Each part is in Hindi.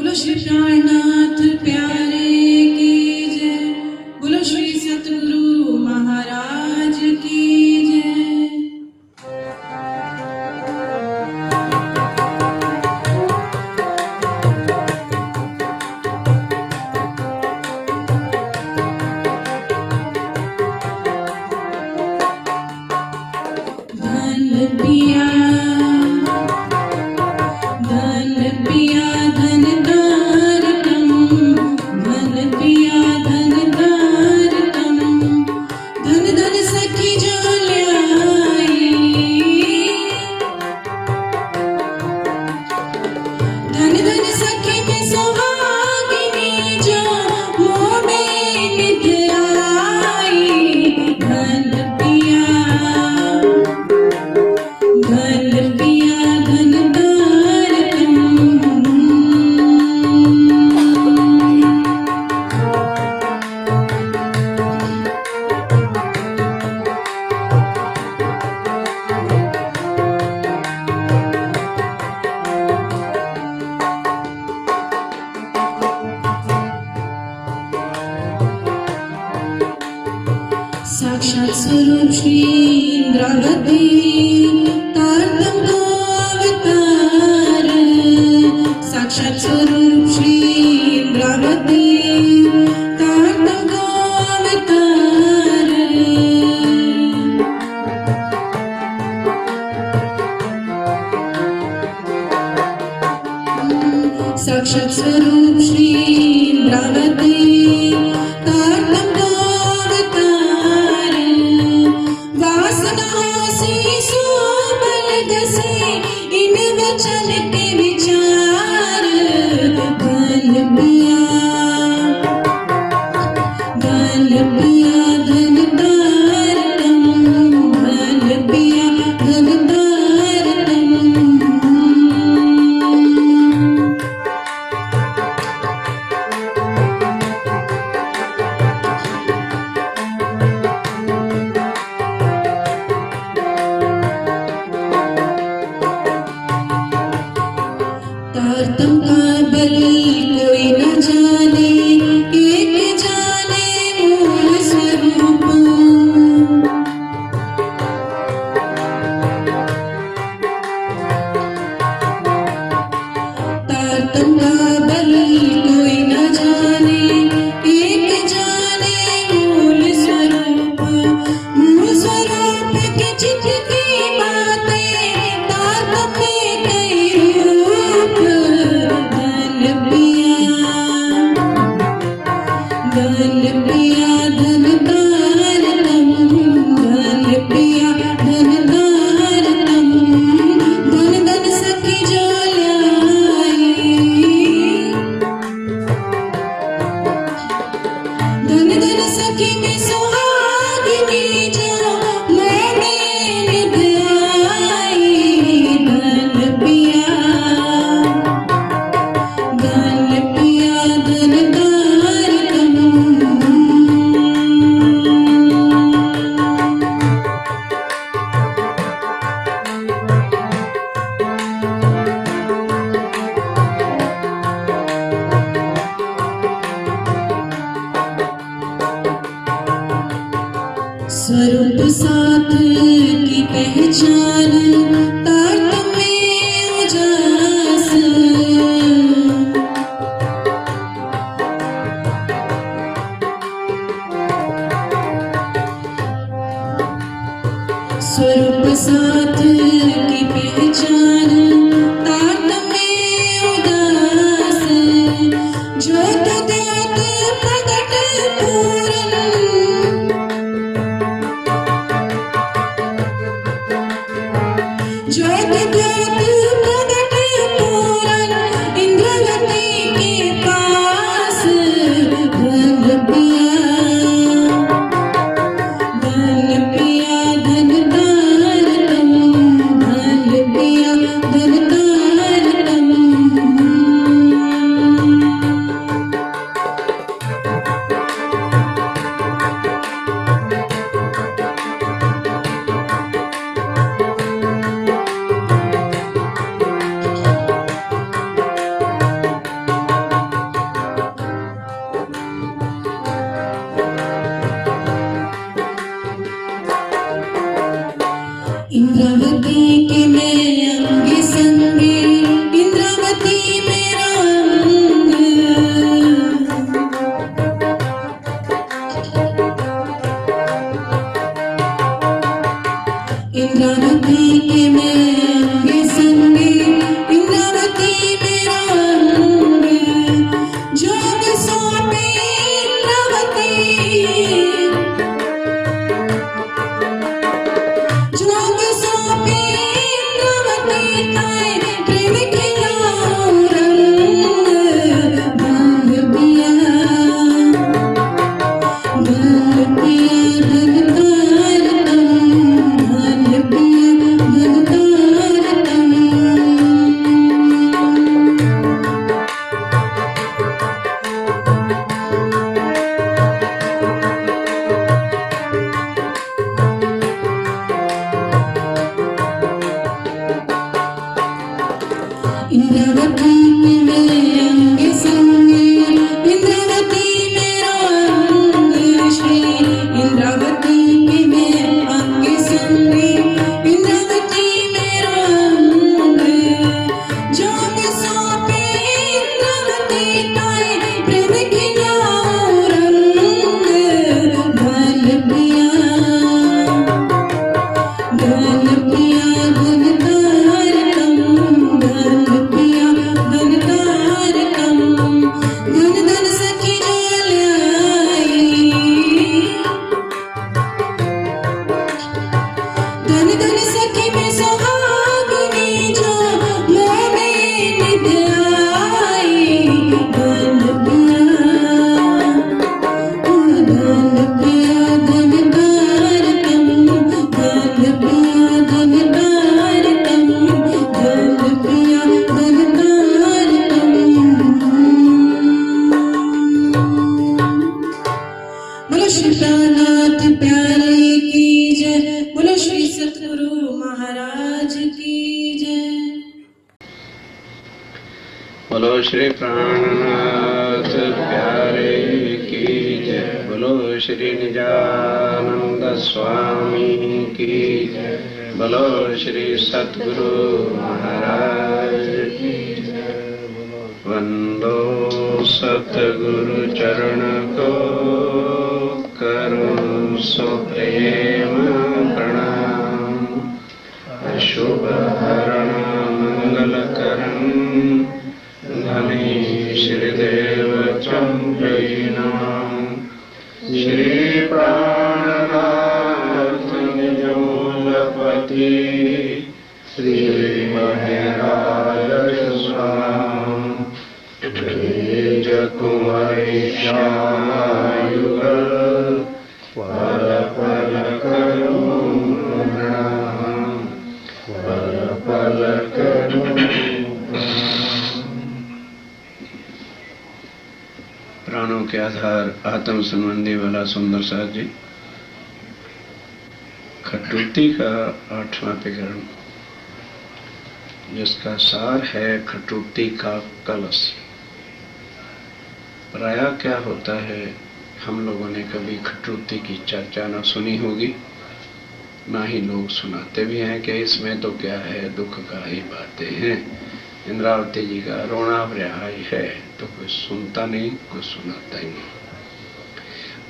बोलो श्री प्राणनाथ प्यारे की जय। बोलो श्री सतगुरु महाराज की जय। धन पिया साक्षात स्वरूप श्री इंद्रावती तारतम को अवतार। साक्षात स्वरूप श्री इंद्रावती तारतम को अवतार। साक्षात स्वरूप श्री इंद्रावती तारतम को वचन के विचार। धन पिया धन तारतम। धन पिया धन तारतम। तारतम का बल कोई न जाने, एक जाने मूल स्वरूप। तारतम का बल कोई न जाने, एक जाने मूल स्वरूप। मूल स्वरूप के चित की बातें तारतम में कई रूप। धन पिया धन तारतम। धन पिया धन तारतम। धन धन सखी जो लाई। धन धन सखी में सुहागिनी जो मैंने निभ आई। धन पिया धन तारतम। स्वरूप साथ की पहचान तारतम में उजास। स्वरूप साथ की पहचान तारतम में उदास। ज्योत द्योत प्रकट पूरन। ज्योत द्योत प्रकट पूरन इंद्रावती के पास। धन पिया धन तारतम। इंद्रावती के मैं अंग संगे, इंद्रावती मेरा अंग। इंद्रावती के मैं अंग संगे, इंद्रावती मेरा अंग। जोग सौंपे इंद्रावती, जोग सौंपे इंद्रावती ताए प्रेम खिला रंग। भांग पिया, भांग पिया धन तारतम, भांग पिया धन तारतम। इंद्रावती के मैं अंग संगे, इंद्रावती मेरा अंग। श्री इंद्रावती के मैं अंग संगे, इंद्रावती मेरा अंग। जोग सौंपे इंद्रावती ताए प्रेम खिला रंग। भाल पिया, भाल पिया धन तारतम, भाल पिया धन तारतम। धन धन सखी जो ल्याई, धन धन सखी में सुहागनी जो मोह में निध आई। भाल पिया, भाल पिया धन तारतम, भाल पिया धन तारतम, भाल पिया धन तारतम। बोलो श्री प्राणनाथ प्यारे की जय, बोलो श्री सतगुरु महाराज की जय। बोलो श्री प्राणनाथ प्यारे की जय, बोलो श्री निजानंद स्वामी की जय, बोलो श्री सतगुरु महाराज की जय। वंदो सतगुरु चरण को करो सो प्रेम प्रणाम। अशुभ हरण मंगल करण धनी श्रीदेव चंपीनाम। श्री प्राणनाथ निजमूलपति श्री महराज स्वाम। तेज कुंवरी श्यामायुगल पल पल करो प्रणाम, पल पल करो प्रणाम। प्राणों के आधार आत्म संबंधी वाला सुंदर साथ जी, खटूती का 8वां प्रकरण, जिसका सार है खटूती का कलश। प्रायः क्या होता है, हम लोगों ने कभी खटूती की चर्चा न सुनी होगी, ना ही लोग सुनाते भी हैं कि इसमें तो क्या है, दुख का ही बातें हैं। इंद्रावती जी का रोना भरा है तो कोई सुनता नहीं, कोई सुनाता ही नहीं।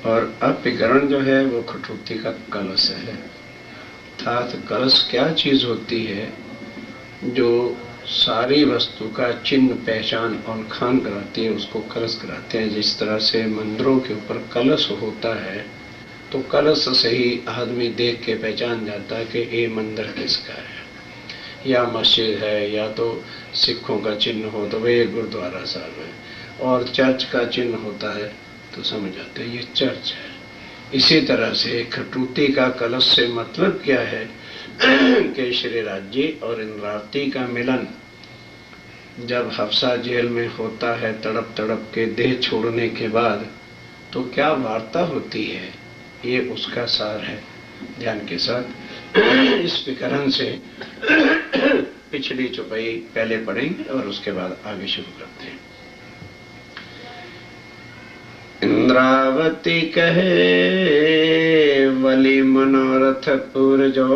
और अब प्रकरण जो है वो खटूती का कलश है। अर्थात कलश क्या चीज होती है जो सारी वस्तु का चिन्ह, पहचान और खान कराती है, उसको कलश कराते हैं। जिस तरह से मंदिरों के ऊपर कलश होता है तो कलश से ही आदमी देख के पहचान जाता है कि ये मंदिर किसका है, या मस्जिद है, या तो सिखों का चिन्ह हो तो वे गुरुद्वारा साहब है, और चर्च का चिन्ह होता है तो समझ जाते हैं ये चर्च है। इसी तरह से खटूती का कलश से मतलब क्या है कि श्री राज्य और इंद्रावती का मिलन जब हफ्सा जेल में होता है, तड़प तड़प के देह छोड़ने के बाद, तो क्या वार्ता होती है, ये उसका सार है। ध्यान के साथ इस विकरण से पिछली चौपाई पहले पढ़ेंगे और उसके बाद आगे शुरू करते हैं। इंद्रावती कहे वली मनोरथ पुर जो,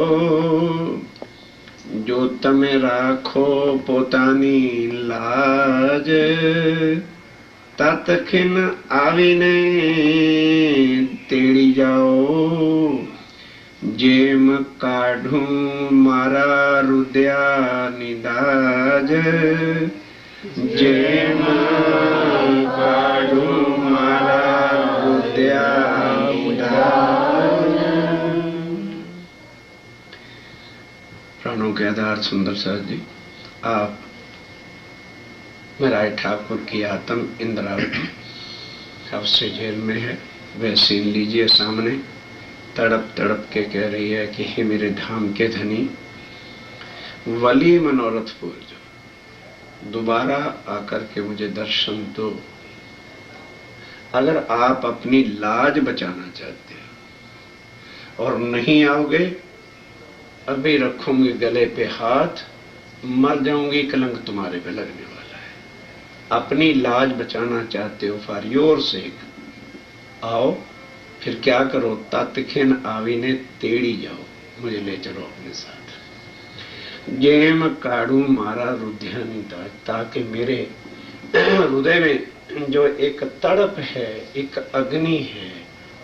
जो तमे राखो पोतानी लाज, तत्खिन आवीने तेड़ी जाओ। जेम काढ़ू मारा रुद्या निदाज, जेम काढ़ू मारा रुद्या निदाज। प्राणों के आधार सुंदर साथ जी, आप राय ठाकुर की आत्म इंद्रावती अवश्य जेल में है, वह सीन लीजिए सामने। तड़प तड़प के कह रही है कि हे मेरे धाम के धनी, वली मनोरथ पूर जो दोबारा आकर के मुझे दर्शन दो। अगर आप अपनी लाज बचाना चाहते हो और नहीं आओगे, अभी रखूंगी गले पे हाथ, मर जाऊंगी, कलंक तुम्हारे पे लगने वाला है। अपनी लाज बचाना चाहते हो फॉर योर सेक, आओ। फिर क्या करो, तत्खिन आवीने तेड़ी जाओ, मुझे ले चलो अपने साथ। जेम काढ़ू मारा रुद्यानी ताज, ताकि मेरे हृदय में जो एक तड़प है, एक अग्नि है,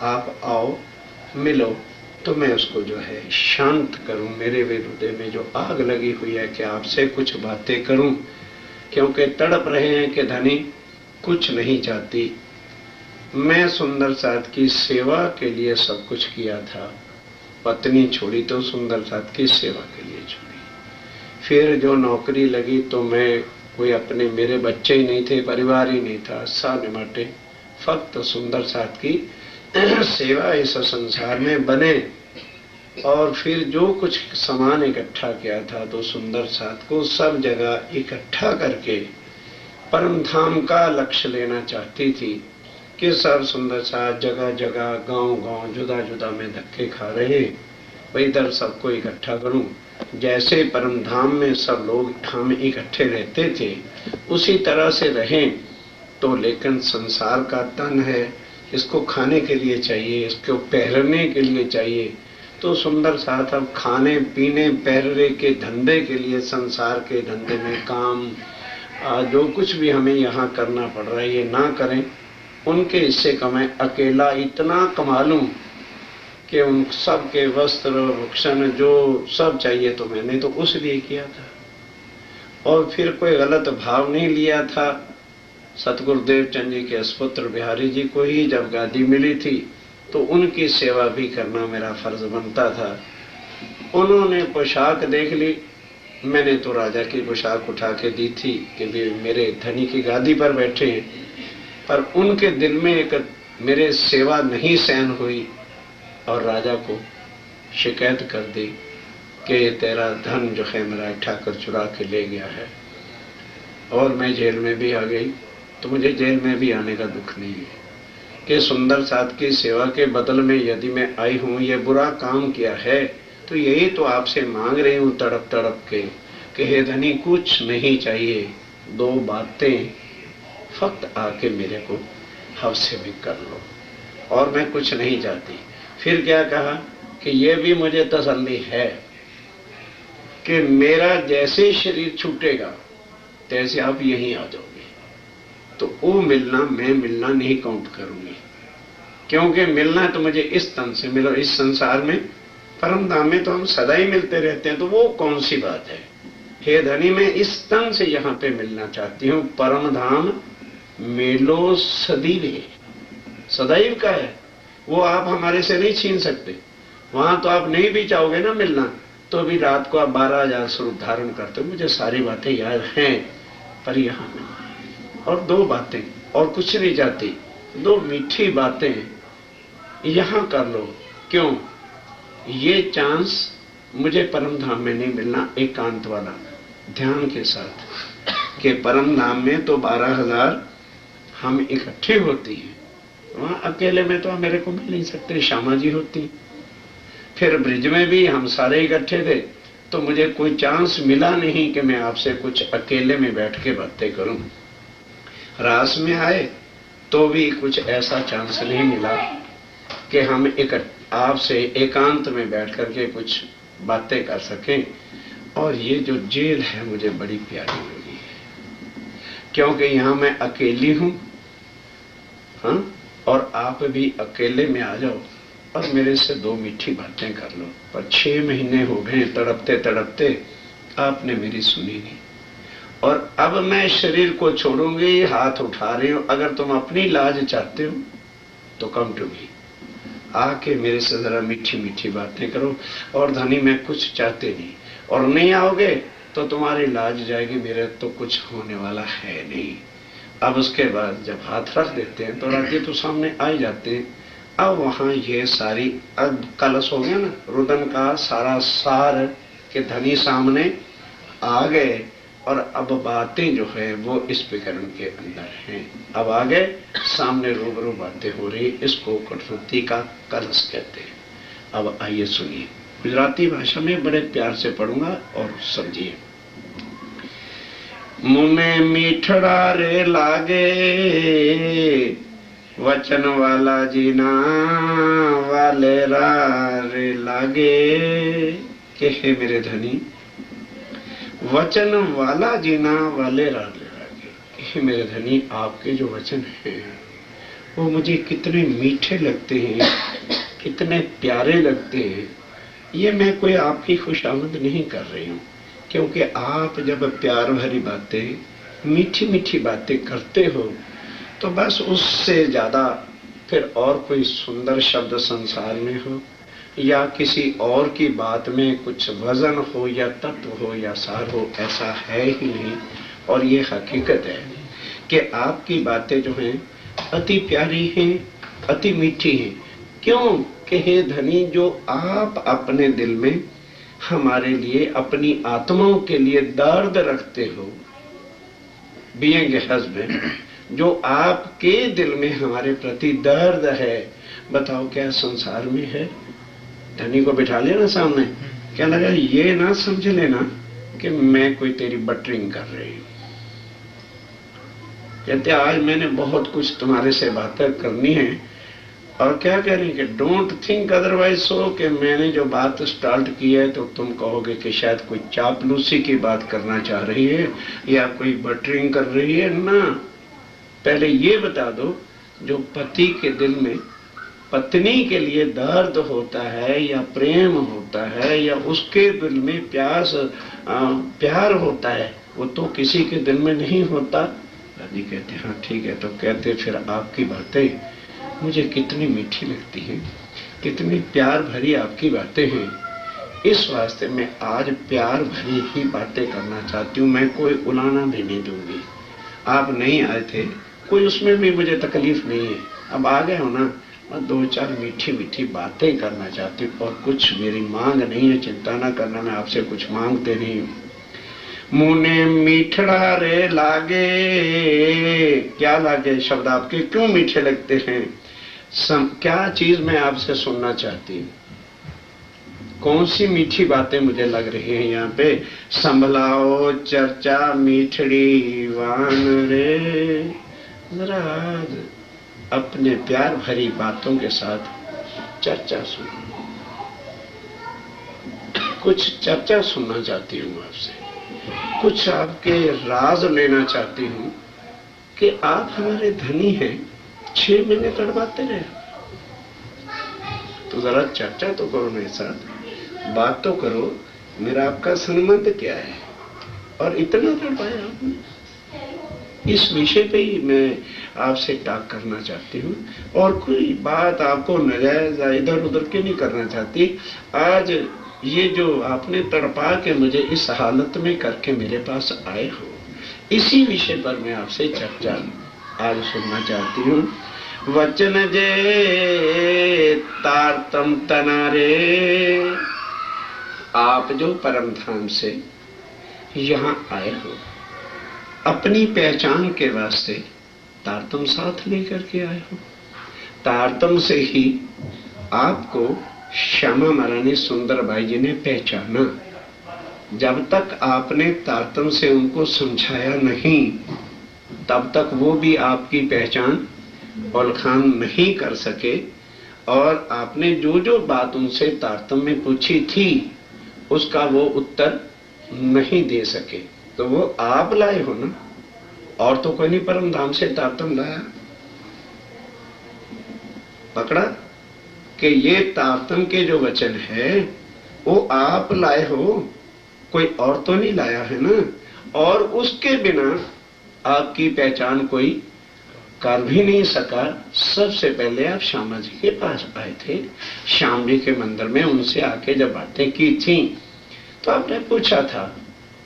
आप आओ मिलो तो मैं उसको जो है शांत करूं। मेरे हृदय में जो आग लगी हुई है कि आपसे कुछ बातें करूं, क्योंकि तड़प रहे हैं कि धनी कुछ नहीं चाहती। मैं सुंदर साथ की सेवा के लिए सब कुछ किया था, पत्नी छोड़ी तो सुंदर साथ की सेवा के लिए छोड़ी। फिर जो नौकरी लगी तो मैं कोई अपने, मेरे बच्चे ही नहीं थे, परिवार ही नहीं था, सारे माटे फक्त सुंदर साथ की सेवा इस संसार में बने। और फिर जो कुछ सामान इकट्ठा किया था तो सुंदर साथ को सब जगह इकट्ठा करके परम धाम का लक्ष्य लेना चाहती थी कि सब सुंदर साथ जगह जगह गांव गांव जुदा जुदा में धक्के खा रहे, वही इधर सबको इकट्ठा करूं। जैसे परम धाम में सब लोग हम इकट्ठे रहते थे उसी तरह से रहें। तो लेकिन संसार का तन है, इसको खाने के लिए चाहिए, इसको पहनने के लिए चाहिए। तो सुंदर साथ अब खाने पीने पहनने के धंधे के लिए, संसार के धंधे में काम जो कुछ भी हमें यहाँ करना पड़ रहा है ये ना करें, उनके हिस्से का मैं अकेला इतना कमा लूं कि उन सब के वस्त्र भक्षण जो सब चाहिए तो मैंने तो उस लिए किया था। और फिर कोई गलत भाव नहीं लिया था। सतगुरुदेव चंद जी के अस्पुत्र बिहारी जी को ही जब गादी मिली थी तो उनकी सेवा भी करना मेरा फर्ज बनता था। उन्होंने पोशाक देख ली, मैंने तो राजा की पोशाक उठा के दी थी कि भी मेरे धनी की गादी पर बैठे हैं, पर उनके दिल में एक मेरे सेवा नहीं सहन हुई और राजा को शिकायत कर दी कि तेरा धन जो है मेरा ठाकर चुरा के ले गया है। और मैं जेल में भी आ गई, तो मुझे जेल में भी आने का दुख नहीं है कि सुंदर साथ की सेवा के बदल में यदि मैं आई हूँ, ये बुरा काम किया है, तो यही तो आपसे मांग रही हूँ तड़प तड़प के कि हे धनी कुछ नहीं चाहिए, दो बातें फक्त आके मेरे को हवसे भी कर लो, और मैं कुछ नहीं चाहती। फिर क्या कहा कि ये भी मुझे तसल्ली है कि मेरा जैसे शरीर छूटेगा तैसे आप यहीं आ जाओगे, तो वो मिलना मैं मिलना नहीं काउंट करूंगी, क्योंकि मिलना है तो मुझे इस तन से मिलो। इस संसार में परम धाम में तो हम सदा ही मिलते रहते हैं, तो वो कौन सी बात है। हे धनी मैं इस तन से यहाँ पे मिलना चाहती हूँ। परम धाम मेलो सदैव, सदैव का है, वो आप हमारे से नहीं छीन सकते। वहां तो आप नहीं भी चाहोगे ना मिलना, तो भी रात को आप 12,000 स्वरूप धारण करते हो। मुझे सारी बातें याद हैं, पर यहाँ नहीं। और दो बातें और कुछ नहीं चाहती, दो मीठी बातें यहाँ कर लो। क्यों? ये चांस मुझे परम धाम में नहीं मिलना एकांत वाला, ध्यान के साथ कि परम धाम में तो 12,000 हम इकट्ठे होती हैं, वहां अकेले में तो मेरे को मिल नहीं सकते, श्यामा जी होती। फिर ब्रिज में भी हम सारे इकट्ठे थे, तो मुझे कोई चांस मिला नहीं कि मैं आपसे कुछ अकेले में बैठ के बातें करूं। रास में आए तो भी कुछ ऐसा चांस नहीं मिला कि हम आपसे एकांत में बैठ करके कुछ बातें कर सकें। और ये जो जेल है मुझे बड़ी प्यारी लगी है, क्योंकि यहाँ मैं अकेली हूँ, हाँ, और आप भी अकेले में आ जाओ और मेरे से 2 मीठी बातें कर लो। पर 6 महीने हो गए तड़पते तड़पते, आपने मेरी सुनी नहीं। और अब मैं शरीर को छोड़ूंगी, हाथ उठा रही हूं। अगर तुम अपनी लाज चाहते हो तो कम टू मी, आके मेरे से जरा मीठी मीठी बातें करो। और धनी मैं कुछ चाहते नहीं, और नहीं आओगे तो तुम्हारी लाज जाएगी, मेरे तो कुछ होने वाला है नहीं। अब उसके बाद जब हाथ रख देते हैं तो राधे तो सामने आ ही जाते हैं। अब वहां ये सारी, अब कलश हो गया ना, रुदन का सारा सार के धनी सामने आ गए। और अब बातें जो है वो इस प्रकरण के अंदर हैं। अब आगे सामने रूबरू बातें हो रही, इसको कठपुतली का कलश कहते हैं। अब आइए सुनिए, गुजराती भाषा में बड़े प्यार से पढ़ूंगा और समझिए। मुने मीठड़ा रे लागे, वचन वाला जीना वाले रे लागे। के हे मेरे धनी, वचन वाला जीना वाले लागे। हे मेरे धनी, आपके जो वचन हैं वो मुझे कितने मीठे लगते हैं, कितने प्यारे लगते हैं। ये मैं कोई आपकी खुशामद नहीं कर रही हूँ, क्योंकि आप जब प्यार भरी बातें, मीठी मीठी बातें करते हो तो बस उससे ज्यादा फिर और कोई सुंदर शब्द संसार में हो या किसी और की बात में कुछ वजन हो या तत्व हो या सार हो, ऐसा है ही नहीं। और ये हकीकत है कि आपकी बातें जो हैं अति प्यारी हैं, अति मीठी हैं। क्यों कि हे धनी, जो आप अपने दिल में हमारे लिए, अपनी आत्माओं के लिए दर्द रखते हो, बीइंग ए हस्बैंड, जो आपके दिल में हमारे प्रति दर्द है, बताओ क्या संसार में है? धनी को बिठा लिया ना सामने, क्या लगा, ये ना समझ लेना कि मैं कोई तेरी बटरिंग कर रही हूं। कहते आज मैंने बहुत कुछ तुम्हारे से बातें करनी है, और क्या कह रही कि डोंट थिंक अदरवाइज, सो कि मैंने जो बात स्टार्ट की है तो तुम कहोगे कि शायद कोई चापलूसी की बात करना चाह रही है या कोई बटरिंग कर रही है ना। पहले ये बता दो, जो पति के दिल में पत्नी के लिए दर्द होता है या प्रेम होता है या उसके दिल में प्यार होता है, वो तो किसी के दिल में नहीं होता। दादी कहते हाँ ठीक है। तो कहते फिर आपकी बातें मुझे कितनी मीठी लगती हैं, कितनी प्यार भरी आपकी बातें हैं। इस वास्ते मैं आज प्यार भरी ही बातें करना चाहती हूँ, मैं कोई उलाना भी नहीं दूंगी। आप नहीं आए थे, कोई उसमें भी मुझे तकलीफ नहीं है। अब आ गए हो ना, मैं 2-4 मीठी मीठी बातें करना चाहती हूँ, और कुछ मेरी मांग नहीं है, चिंता ना करना, मैं आपसे कुछ मांगते नहीं हूँ। मुने मीठड़ा रे लागे, क्या लागे शब्द आपके क्यों मीठे लगते हैं? क्या चीज मैं आपसे सुनना चाहती हूँ, कौन सी मीठी बातें मुझे लग रही हैं यहाँ पे? संभलाओ चर्चा मीठड़ी वान रे, जरा अपने प्यार भरी बातों के साथ चर्चा सुनो। कुछ चर्चा सुनना चाहती हूँ आपसे, कुछ आपके राज लेना चाहती हूँ कि आप हमारे धनी हैं, 6 महीने तड़पाते रहे, तो जरा चर्चा तो करो मेरे साथ, बात तो करो, मेरा आपका संबंध क्या है और इतना तड़पाया आपने। इस विषय पे ही मैं आपसे टाक करना चाहती हूँ, और कोई बात आपको नाजायज इधर उधर के नहीं करना चाहती। आज ये जो आपने तड़पा के मुझे इस हालत में करके मेरे पास आए हो, इसी विषय पर मैं आपसे चर्चा आज सुनना चाहती हूँ। वचन जे तारतम तनारे, आप जो परम धाम से यहाँ आए हो, अपनी पहचान के वास्ते तारतम साथ लेकर के आए हो। तारतम से ही आपको श्यामा महारानी सुंदरबाई जी ने पहचाना। जब तक आपने तारतम से उनको समझाया नहीं, तब तक वो भी आपकी पहचान औलखान नहीं कर सके। और आपने जो जो बात उनसे तारतम में पूछी थी, उसका वो उत्तर नहीं दे सके तो वो आप लाए हो ना, और तो कोई नहीं परम धाम से तारतम लाया। पकड़ा कि ये तारतम के जो वचन है वो आप लाए हो, कोई और तो नहीं लाया है ना। और उसके बिना आपकी पहचान कोई कर भी नहीं सका। सबसे पहले आप श्यामा जी के पास आए थे, श्याम जी के मंदिर में उनसे आके जब बातें की थी तो आपने पूछा था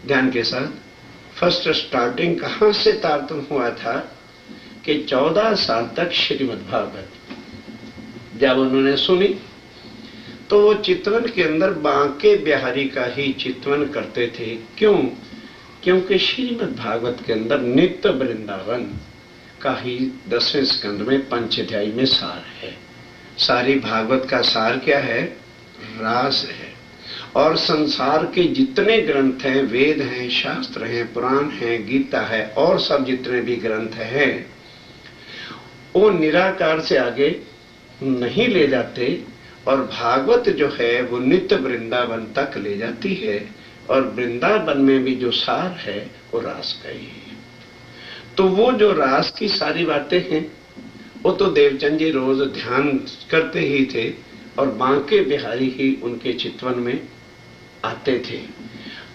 ध्यान के साथ, फर्स्ट स्टार्टिंग कहां से तारतम हुआ था कि 14 साल तक श्रीमद् भागवत जब उन्होंने सुनी तो वो चितवन के अंदर बांके बिहारी का ही चितवन करते थे। क्यों? क्योंकि श्रीमद् भागवत के अंदर नित्य वृंदावन का ही 10वें स्कंद में पंचाध्याय में सार है। सारी भागवत का सार क्या है? रास है। और संसार के जितने ग्रंथ हैं, वेद हैं, शास्त्र हैं, पुराण हैं, गीता है और सब जितने भी ग्रंथ हैं वो निराकार से आगे नहीं ले जाते, और भागवत जो है वो नित्य वृंदावन तक ले जाती है। और वृंदावन में भी जो सार है वो रास का ही है। तो वो जो रास की सारी बातें हैं वो तो देवचंद जी रोज ध्यान करते ही थे, और बांके बिहारी ही उनके चितवन में आते थे।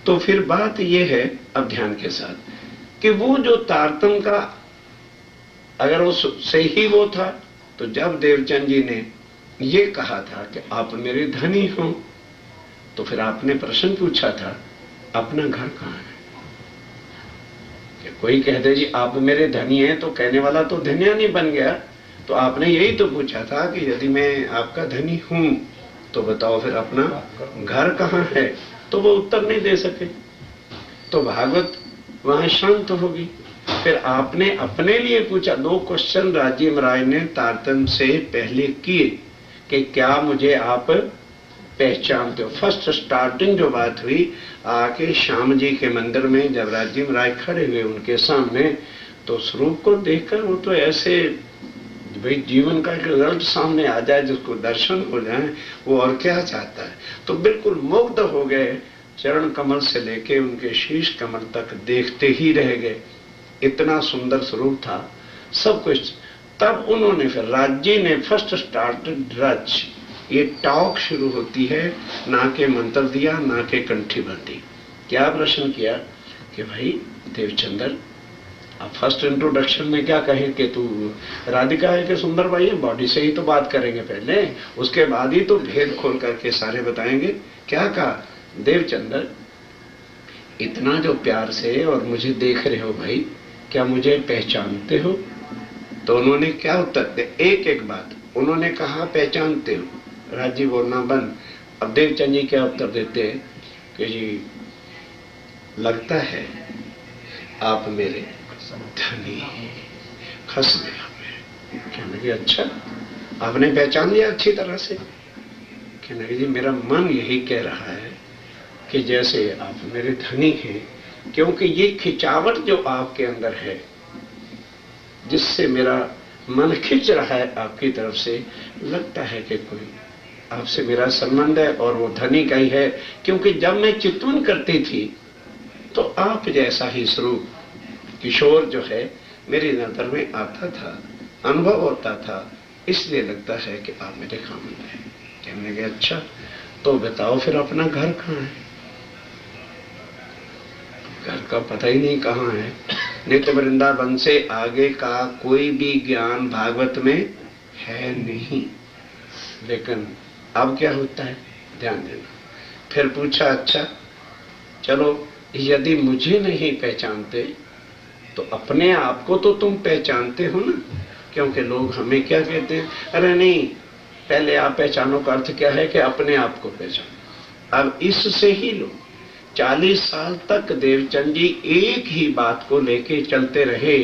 तो फिर बात ये है अब ध्यान के साथ कि वो जो तारतम का अगर वो सही ही वो था, तो जब देवचंद जी ने ये कहा था कि आप मेरे धनी हो, तो फिर आपने प्रश्न पूछा था अपना घर कहाँ है? कि कोई कह दे जी आप मेरे धनी हैं तो कहने वाला तो धन्यानी बन गया। तो आपने यही तो पूछा था कि यदि मैं आपका धनी हूं तो बताओ फिर अपना घर कहाँ है? तो वो उत्तर नहीं दे सके, तो भागवत वहां शांत होगी। फिर आपने अपने लिए पूछा, 2 क्वेश्चन राजीव राय ने तारतम से पहले किए कि क्या मुझे आप पहचानते हो। फर्स्ट स्टार्टिंग जो बात हुई आके श्याम जी के मंदिर में जब राजीव राय खड़े हुए उनके सामने, तो स्वरूप को देखकर वो तो ऐसे भाई जीवन का एक रिजल्ट सामने आ जाए, जिसको दर्शन हो जाए, वो और क्या चाहता है। तो बिल्कुल मुग्ध हो गए, चरण कमल से लेके उनके शीश कमल तक देखते ही रह गए। इतना सुंदर स्वरूप था सब कुछ। तब उन्होंने फिर राज्य ने फर्स्ट स्टार्टेड रज, ये टॉक शुरू होती है, ना के मंत्र दिया ना के कंठी बंदी। क्या प्रश्न किया कि भाई देवचंदर अब फर्स्ट इंट्रोडक्शन में क्या कहें कि तू राधिका है कि सुंदर भाई है, बॉडी से ही तो बात करेंगे पहले, उसके बाद ही तो भेद खोल करके सारे बताएंगे। क्या कहा? देवचंदर इतना जो प्यार से और मुझे देख रहे हो भाई, क्या मुझे पहचानते हो? तो उन्होंने क्या उत्तर दिया? एक एक बात उन्होंने कहा पहचानते हो, राजी बोलना बंद। अब देवचंद जी क्या उत्तर देते हैं कि जी लगता है आप मेरे धनी खस गया। कहने लगे अच्छा आपने पहचान लिया अच्छी तरह से? कहने लगे जी मेरा मन यही कह रहा है कि जैसे आप मेरे धनी हैं, क्योंकि ये खिंचावट जो आपके अंदर है जिससे मेरा मन खिंच रहा है आपकी तरफ से, लगता है कि कोई आपसे मेरा संबंध है और वो धनी का ही है। क्योंकि जब मैं चितवन करती थी तो आप जैसा ही स्वरूप किशोर जो है मेरी नजर में आता था, अनुभव होता था, इसलिए लगता है कि आप मेरे खामन हैं। कहने लगे अच्छा तो बताओ फिर अपना घर कहाँ है? घर का पता ही नहीं कहाँ है। नित्य वृंदावन से आगे का कोई भी ज्ञान भागवत में है नहीं। लेकिन अब क्या होता है ध्यान देना। फिर पूछा अच्छा चलो यदि मुझे नहीं पहचानते तो अपने आप को तो तुम पहचानते हो ना? क्योंकि लोग हमें क्या कहते हैं, अरे नहीं पहले आप पहचानो का अर्थ क्या है कि अपने आप को पहचानो। अब इससे ही लोग 40 साल तक देवचंद जी एक ही बात को लेके चलते रहे।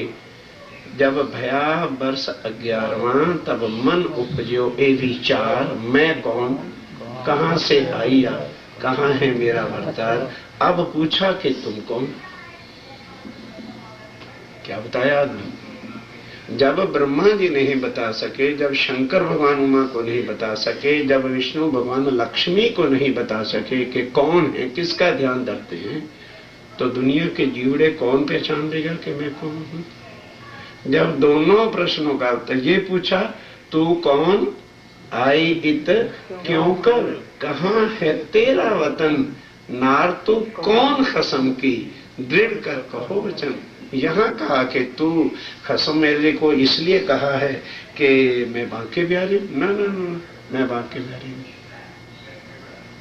जब भया वर्ष 11वां तब मन उपजो ए विचार, मैं कौन कहां से आईया कहां है मेरा अवतार। अब पूछा कि तुम कौन? क्या बताया आदमी? जब ब्रह्मा जी नहीं बता सके, जब शंकर भगवान उमा को नहीं बता सके, जब विष्णु भगवान लक्ष्मी को नहीं बता सके कि कौन है, किसका ध्यान रखते हैं, तो दुनिया के जीवड़े कौन पहचान देगा कि मैं कौन हूं? जब दोनों प्रश्नों का उत्तर ये पूछा, तू कौन, आई इत क्यों कर, कहाँ है तेरा वतन, नार तू कौन खसम की, दृढ़ कर कहो वचन। यहाँ कहा कि तू खसम मेरे को इसलिए कहा है कि मैं बांके बिहारी, ना ना ना, मैं बांके बिहारी नहीं।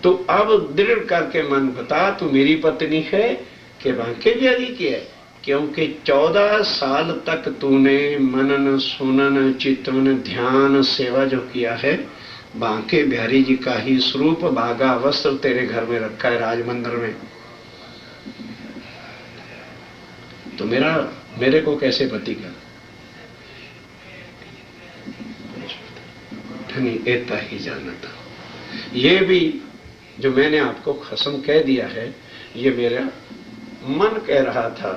तो अब दृढ़ करके मन बता, तू मेरी पत्नी है कि बांके बिहारी की है? क्योंकि 14 साल तक तूने मनन सुनन चितवन ध्यान सेवा जो किया है, बांके बिहारी जी का ही स्वरूप बागा वस्त्र तेरे घर में रखा है राजमंदिर में, तो मेरे को कैसे पति कर? धनी एता ही जानता। ये भी जो मैंने आपको खसम कह दिया है, ये मेरा मन कह रहा था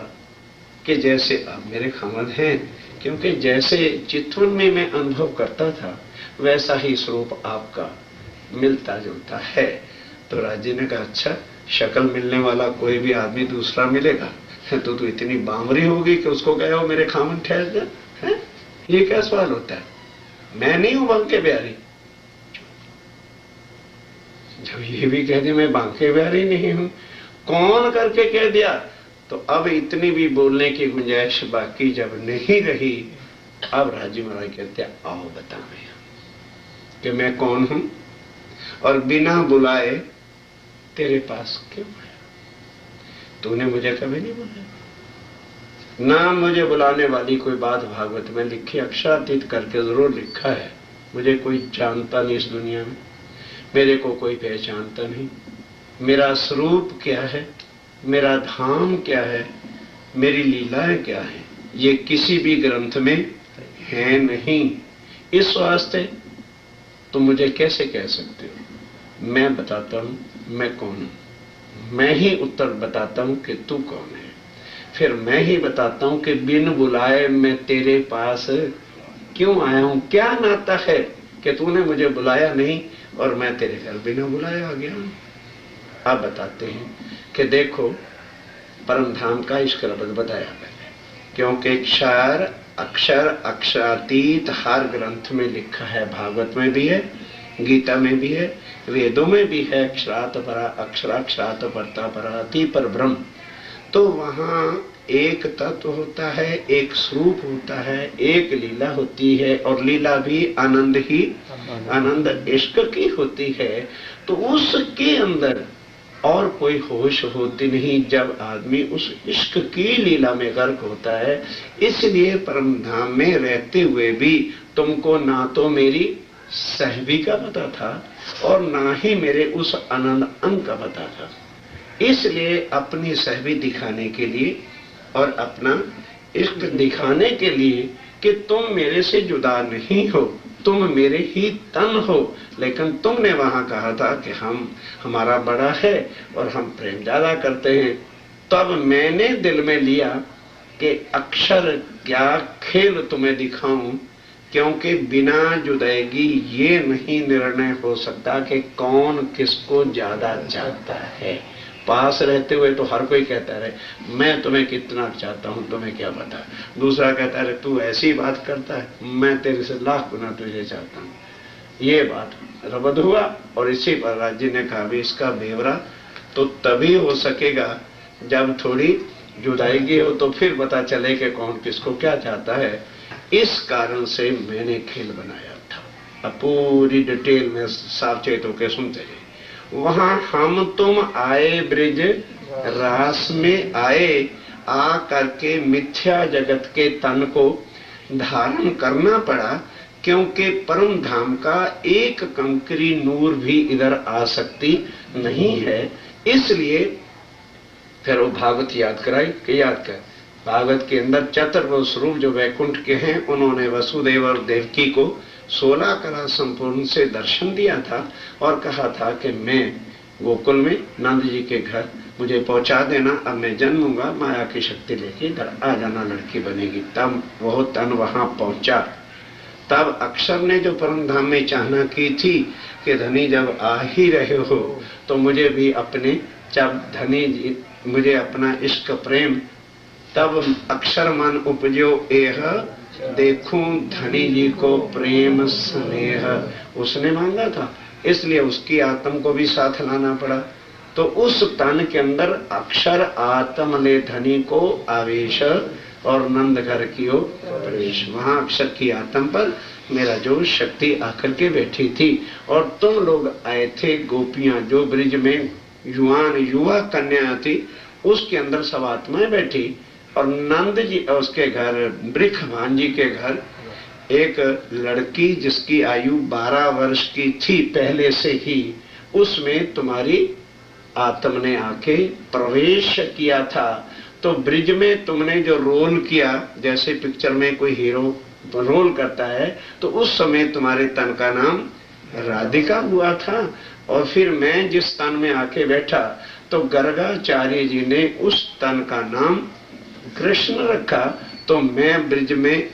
कि जैसे आप मेरे खामद हैं, क्योंकि जैसे चितवन में मैं अनुभव करता था वैसा ही स्वरूप आपका मिलता जुलता है। तो राजी ने कहा, अच्छा शक्ल मिलने वाला कोई भी आदमी दूसरा मिलेगा तो तू इतनी बावरी होगी कि उसको कहे हो मेरे खामन ठहर जा, है? ये क्या सवाल होता है? मैं नहीं हूं बांके बिहारी। जब ये भी कह दिया मैं बांके बिहारी नहीं हूं, कौन करके कह दिया, तो अब इतनी भी बोलने की गुंजाइश बाकी जब नहीं रही, अब राजी महाराज कहते आओ बतावे कि मैं कौन हूं और बिना बुलाए तेरे पास क्यों आया? तूने मुझे कभी नहीं बुलाया, ना मुझे बुलाने वाली कोई बात भागवत में लिखी, अक्षरातीत करके जरूर लिखा है। मुझे कोई जानता नहीं इस दुनिया में, मेरे को कोई पहचानता नहीं, मेरा स्वरूप क्या है, मेरा धाम क्या है, मेरी लीलाएं क्या है, ये किसी भी ग्रंथ में है नहीं। इस वास्ते तुम मुझे कैसे कह सकते हो? मैं बताता हूं मैं कौन हूं, मैं ही उत्तर बताता हूं कि तू कौन है, फिर मैं ही बताता हूं कि बिन बुलाए मैं तेरे पास क्यों आया हूं। क्या नाता है कि तूने मुझे बुलाया नहीं और मैं तेरे घर बिना बुलाए आ गया हूं? अब बताते हैं कि देखो परम धाम का इश्क रबद बताया पहले, क्योंकि क्षर अक्षर अक्षरातीत हर ग्रंथ में लिखा है, भागवत में भी है, गीता में भी है, वेदों में भी है, अक्षरात परा अक्षराक्षरात परता परा अति पर ब्रह्म। तो वहां एक तत्व होता है, एक स्वरूप होता है, एक लीला होती है, और लीला भी आनंद ही आनंद इश्क की होती है। तो उसके अंदर और कोई होश होती नहीं जब आदमी उस इश्क की लीला में गर्क होता है। इसलिए परम धाम में रहते हुए भी तुमको ना तो मेरी सहबी का पता था और ना ही मेरे उस आनंद अंग का पता था। इसलिए अपनी सहबी दिखाने के लिए और अपना इश्क दिखाने के लिए कि तुम मेरे से जुदा नहीं हो, तुम मेरे ही तन हो, लेकिन तुमने वहां कहा था कि हमारा बड़ा है और हम प्रेम ज्यादा करते हैं। तब मैंने दिल में लिया कि अक्षर क्या खेल तुम्हें दिखाऊं, क्योंकि बिना जुदाई ये नहीं निर्णय हो सकता कि कौन किसको ज्यादा चाहता है। पास रहते हुए तो हर कोई कहता रहे मैं तुम्हें कितना चाहता हूं, तुम्हें क्या पता। दूसरा कहता है तू ऐसी बात करता है, मैं तेरे से लाख गुना तुझे चाहता हूं। ये बात रबद हुआ और इसी पर राज्य ने कहा भी इसका बेवरा तो तभी हो सकेगा जब थोड़ी जुदाई हो, तो फिर पता चले कि कौन किसको क्या चाहता है। इस कारण से मैंने खेल बनाया था। अब पूरी डिटेल में सावचेत होकर सुनते रहिए। वहां हम तुम आए ब्रिज रास में आए, आ करके मिथ्या जगत के तन को धारण करना पड़ा, क्योंकि परम धाम का एक कंकरी नूर भी इधर आ सकती नहीं है। इसलिए फिर वो भागवत याद कराई कि याद कर, भागवत के अंदर चतुर्भुज स्वरूप जो वैकुंठ के हैं, उन्होंने वसुदेव और देवकी को 16 कला संपूर्ण से दर्शन दिया था और कहा था कि मैं गोकुल में नंद जी के घर मुझे पहुंचा देना, अब मैं जन्मूंगा, माया की शक्ति लेके इधर आ जाना, लड़की बनेगी। तब वो तन वहां पहुंचा। तब अक्षर ने जो परम धाम में चाहना की थी कि धनी जब आ ही रहे हो तो मुझे भी अपने, जब धनी जी मुझे अपना इश्क प्रेम, तब अक्षर मन उपजो एह, देखूं धनी जी को प्रेम स्नेह। उसने मांगा था, इसलिए उसकी आत्म को भी साथ लाना पड़ा। तो उस तन के अंदर अक्षर आत्म ले धनी को आवेश और नंद घर की ओर प्रवेश। वहां अक्षर की आत्म पर मेरा जो शक्ति आकर के बैठी थी, और तुम लोग आए थे गोपियां, जो ब्रिज में युवान युवा कन्या थी, उसके अंदर सब आत्माएं बैठी। और नंद जी उसके घर, वृषभान जी के घर, एक लड़की जिसकी आयु 12 वर्ष की थी पहले से ही, उसमें तुम्हारी आत्म ने आके प्रवेश किया था। तो ब्रिज में तुमने जो रोल किया, जैसे पिक्चर में कोई हीरो रोल करता है, तो उस समय तुम्हारे तन का नाम राधिका हुआ था। और फिर मैं जिस तन में आके बैठा, तो गर्गाचार्य जी ने उस तन का नाम कृष्ण रखा। तो मैं ब्रिज में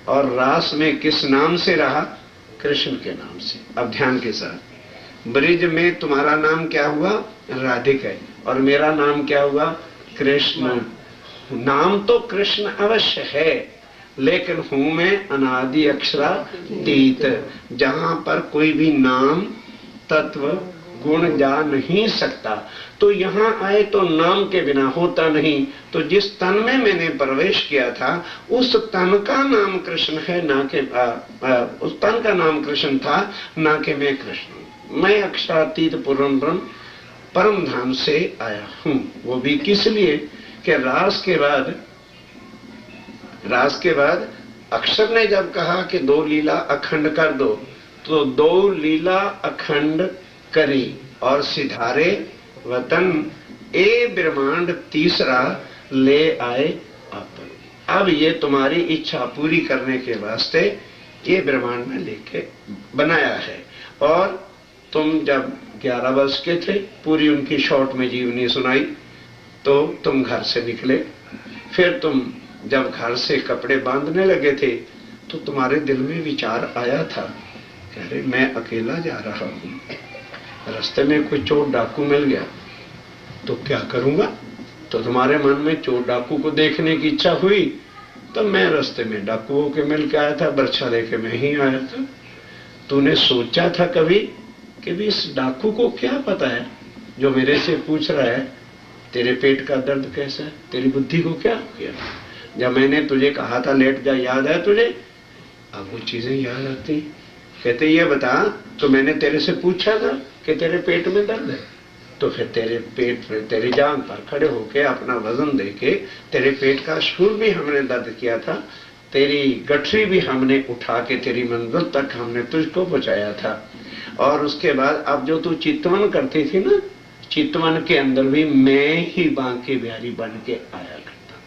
और रास में किस नाम से रहा? कृष्ण के नाम से। अब ध्यान के साथ, ब्रिज में तुम्हारा नाम क्या हुआ? राधिका, और मेरा नाम क्या हुआ? कृष्ण। नाम तो कृष्ण अवश्य है, लेकिन हूं मैं अनादि अक्षरातीत, जहां पर कोई भी नाम तत्व गुण जा नहीं सकता। तो यहाँ आए तो नाम के बिना होता नहीं। तो जिस तन में मैंने प्रवेश किया था, उस तन का नाम कृष्ण है, ना कि उस तन का नाम कृष्ण था, ना कि मैं कृष्ण। मैं अक्षरातीत पूर्ण ब्रह्म परम धाम से आया हूं। वो भी किस लिए कि रास के बाद अक्षर ने जब कहा कि 2 लीला अखंड कर दो, तो 2 लीला अखंड करी और सिधारे वतन ए ब्रह्मांड तीसरा ले आए अपन। अब ये तुम्हारी इच्छा पूरी करने के वास्ते ये ब्रह्मांड में लेके बनाया है। और तुम जब 11 वर्ष के थे, पूरी उनकी शॉर्ट में जीवनी सुनाई, तो तुम घर से निकले। फिर तुम जब घर से कपड़े बांधने लगे थे, तो तुम्हारे दिल में विचार आया था, अरे मैं अकेला जा रहा हूं, रास्ते में कोई चोर डाकू मिल गया तो क्या करूंगा? तो तुम्हारे मन में चोर डाकू को देखने की इच्छा हुई। तो मैं रास्ते में डाकुओं के मिल के आया था, बर्छा लेके मैं ही आया था। तूने सोचा था कभी कि भी इस डाकू को क्या पता है जो मेरे से पूछ रहा है तेरे पेट का दर्द कैसा है? तेरी बुद्धि को क्या हो गया? जब मैंने तुझे कहा था लेट जा, याद है तुझे? अब वो चीजें याद आती। कहते ये बता, तो मैंने तेरे से पूछा था कि तेरे पेट में दर्द है, तो फिर तेरे पेट पे, तेरी जान पर खड़े होके अपना वजन देके, तेरे पेट का शूल भी हमने दर्द किया था, तेरी गठरी भी हमने उठा के तेरी मंजिल तक हमने तुझको पहुंचाया था। और उसके बाद अब जो तू चितवन करती थी ना, चितवन के अंदर भी मैं ही बांके बिहारी बन के आया करता था,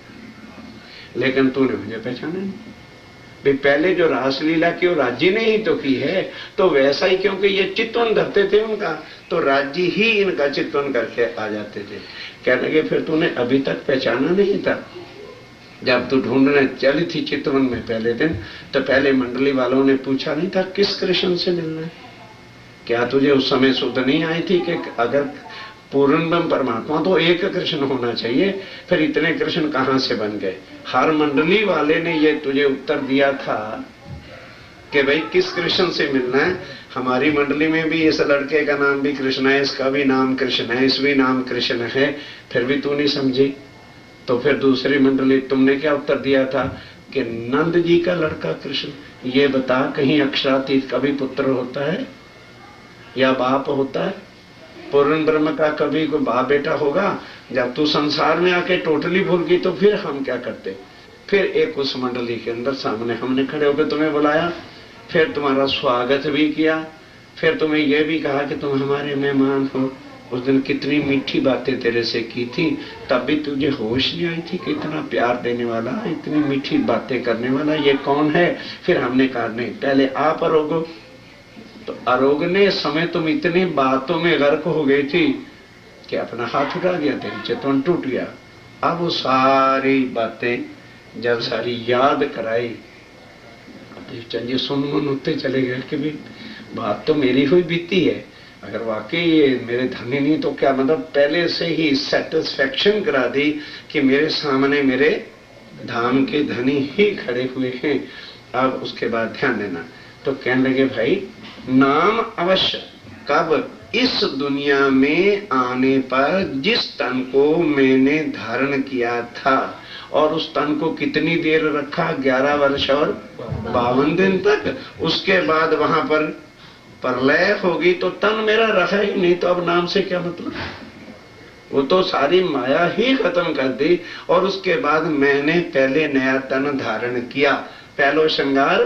लेकिन तूने मुझे पहचाना नहीं। भाई पहले जो रासलीला की वो राज्य ने ही तो की है, तो वैसा ही, क्योंकि ये चितवन धरते थे उनका, तो राज्य ही इनका चितवन करके आ जाते थे। कहने लगे फिर तूने अभी तक पहचाना नहीं था? जब तू ढूंढने चली थी चितवन में पहले दिन, तो पहले मंडली वालों ने पूछा नहीं था किस कृष्ण से मिलना है? क्या तुझे उस समय सुध नहीं आई थी कि अगर पूर्ण ब्रह्म परमात्मा तो एक कृष्ण होना चाहिए, फिर इतने कृष्ण कहां से बन गए? हर मंडली वाले ने ये तुझे उत्तर दिया था कि भाई किस कृष्ण से मिलना है। हमारी मंडली में भी इस लड़के का नाम भी कृष्ण है, इसका भी नाम कृष्ण है, इस भी नाम कृष्ण है, फिर भी तू नहीं समझी। तो फिर दूसरी मंडली तुमने क्या उत्तर दिया था कि नंद जी का लड़का कृष्ण। ये बता, कहीं अक्षरातीत का भी पुत्र होता है या बाप होता है? पूर्ण ब्रह्म का कभी कोई बाप बेटा होगा? जब तू संसार में आके टोटली भूल गई, तो फिर हम क्या करते? फिर एक उस मंडली के अंदर सामने हमने खड़े होकर तुम्हें बुलाया, फिर तुम्हारा स्वागत भी किया, फिर तुम्हें यह भी कहा कि तुम हमारे मेहमान हो। उस दिन कितनी मीठी बातें तेरे से की थी, तब भी तुझे होश नहीं आई थी कि इतना प्यार देने वाला, इतनी मीठी बातें करने वाला ये कौन है? फिर हमने कहा नहीं, पहले आप अरोगो। तो अरोगने समय तुम इतनी बातों में गर्क हो गई थी कि अपना हाथ उठा दिया, तेरी चितवन टूट गया। अब वो सारी बातें जब सारी याद कराई, देवचंद जी सुन मन होते चले गए कि भी बात तो मेरी हुई बीती है, अगर वाकई ये मेरे धनी नहीं तो क्या, मतलब पहले से ही सेटिस्फेक्शन करा दी कि मेरे सामने मेरे धाम के धनी ही खड़े हुए हैं। अब उसके बाद ध्यान देना, तो कहने लगे भाई नाम अवश्य, कब, इस दुनिया में आने पर जिस तन को मैंने धारण किया था, और उस तन को कितनी देर रखा, 11 वर्ष और 52 दिन तक। उसके बाद वहां पर प्रलय होगी तो तन मेरा रहा ही नहीं, तो अब नाम से क्या मतलब, वो तो सारी माया ही खत्म कर दी। और उसके बाद मैंने पहले नया तन धारण किया, पहलो श्रृंगार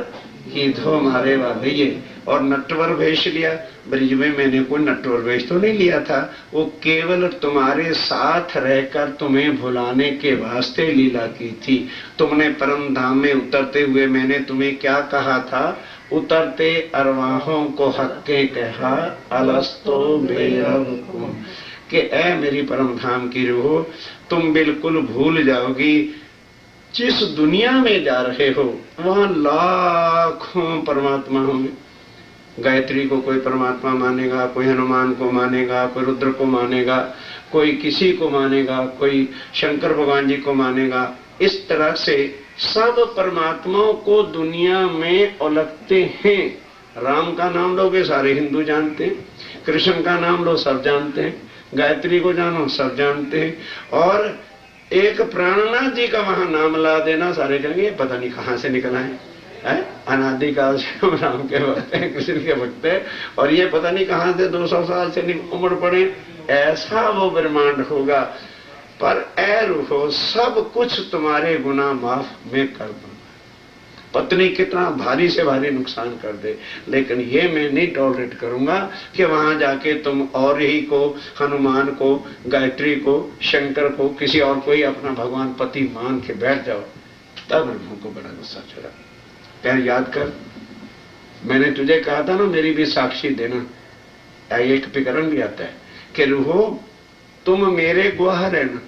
की धो मारे वाले ये, और नटवर वेश लिया। ब्रिज में मैंने कोई नटवर वेश तो नहीं लिया था, वो केवल तुम्हारे साथ रहकर तुम्हें भुलाने के वास्ते लीला की थी। तुमने परम धाम में उतरते हुए मैंने तुम्हें क्या कहा था, उतरते अरवाहों को हक्के कहा, अलस्तो बेरब कि ऐ मेरी परम धाम की रूह, तुम बिल्कुल भूल जाओगी जिस दुनिया में जा रहे हो वहां लाखों परमात्मा होंगे। गायत्री को कोई परमात्मा मानेगा, कोई हनुमान को मानेगा, कोई रुद्र को मानेगा, कोई किसी को मानेगा, कोई शंकर भगवान जी को मानेगा। इस तरह से सब परमात्माओं को दुनिया में उलगते हैं। राम का नाम लोगे सारे हिंदू जानते हैं, कृष्ण का नाम लो सब जानते हैं, गायत्री को जानो सब जानते हैं, और एक प्राणनाथ जी का वहां नाम ला देना सारे कहेंगे पता नहीं कहां से निकला है, अनादिकाल से हम राम के भक्त हैं, कृष्ण के भक्त हैं, और ये पता नहीं कहां से 200 साल से उम्र पड़े। ऐसा वो ब्रह्मांड होगा। पर ऐ रूहो, सब कुछ तुम्हारे गुनाह माफ में कर दूंगा। पत्नी कितना भारी से भारी नुकसान कर दे, लेकिन ये मैं नहीं टॉलरेट करूंगा कि वहां जाके तुम और ही को, हनुमान को, गायत्री को, शंकर को, किसी और को ही अपना भगवान पति मान के बैठ जाओ। तब ब्रह्मा को बड़ा गुस्सा चढ़ा। यार याद कर, मैंने तुझे कहा था ना मेरी भी साक्षी देना। एक विकरण भी आता है कि रूहो तुम मेरे गवाह रहना।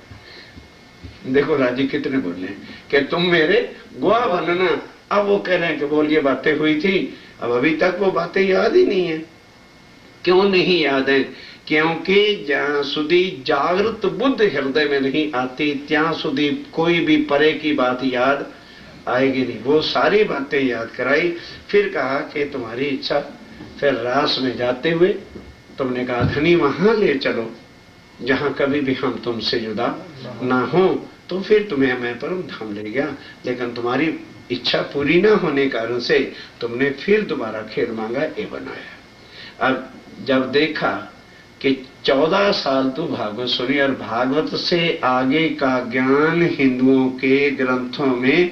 देखो राजी कितने बोले कि तुम मेरे गवाह बनना। अब वो कह रहे हैं कि बोल ये बातें हुई थी, अब अभी तक वो बातें याद ही नहीं है। क्यों नहीं याद है? क्योंकि ज्यां सुधी जागृत बुद्ध हृदय में नहीं आती त्यां सुधी कोई भी परे की बात याद आएगी नहीं। वो सारी बातें याद कराई, फिर कहा कि तुम्हारी इच्छा। फिर रास में जाते हुए तुमने कहा धनी वहां ले चलो जहां कभी भी हम तुमसे जुदा ना हो, तो फिर तुम्हें मैं परम धाम ले गया। लेकिन तुम्हारी इच्छा पूरी ना होने कारण से तुमने फिर दोबारा खेल मांगा, ये बनाया। अब जब देखा कि 14 साल तो भागवत सुनी और भागवत से आगे का ज्ञान हिंदुओं के ग्रंथों में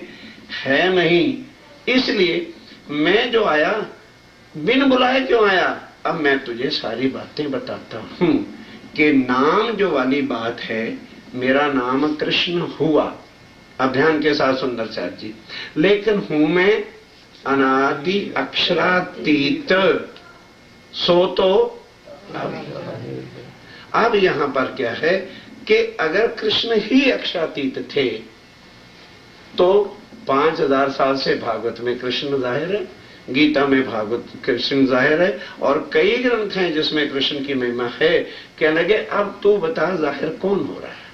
है नहीं, इसलिए मैं जो आया बिन बुलाए क्यों आया। अब मैं तुझे सारी बातें बताता हूं कि नाम जो वाली बात है, मेरा नाम कृष्ण हुआ, अब ध्यान के साथ सुंदरचार्य जी, लेकिन हूं मैं अनादि अक्षरातीत। सो तो अब यहां पर क्या है कि अगर कृष्ण ही अक्षरातीत थे तो 5000 साल से भागवत में कृष्ण जाहिर है, गीता में भागवत कृष्ण जाहिर है, और कई ग्रंथ हैं जिसमें कृष्ण की महिमा है। क्या लगे अब तू बता जाहिर कौन हो रहा है।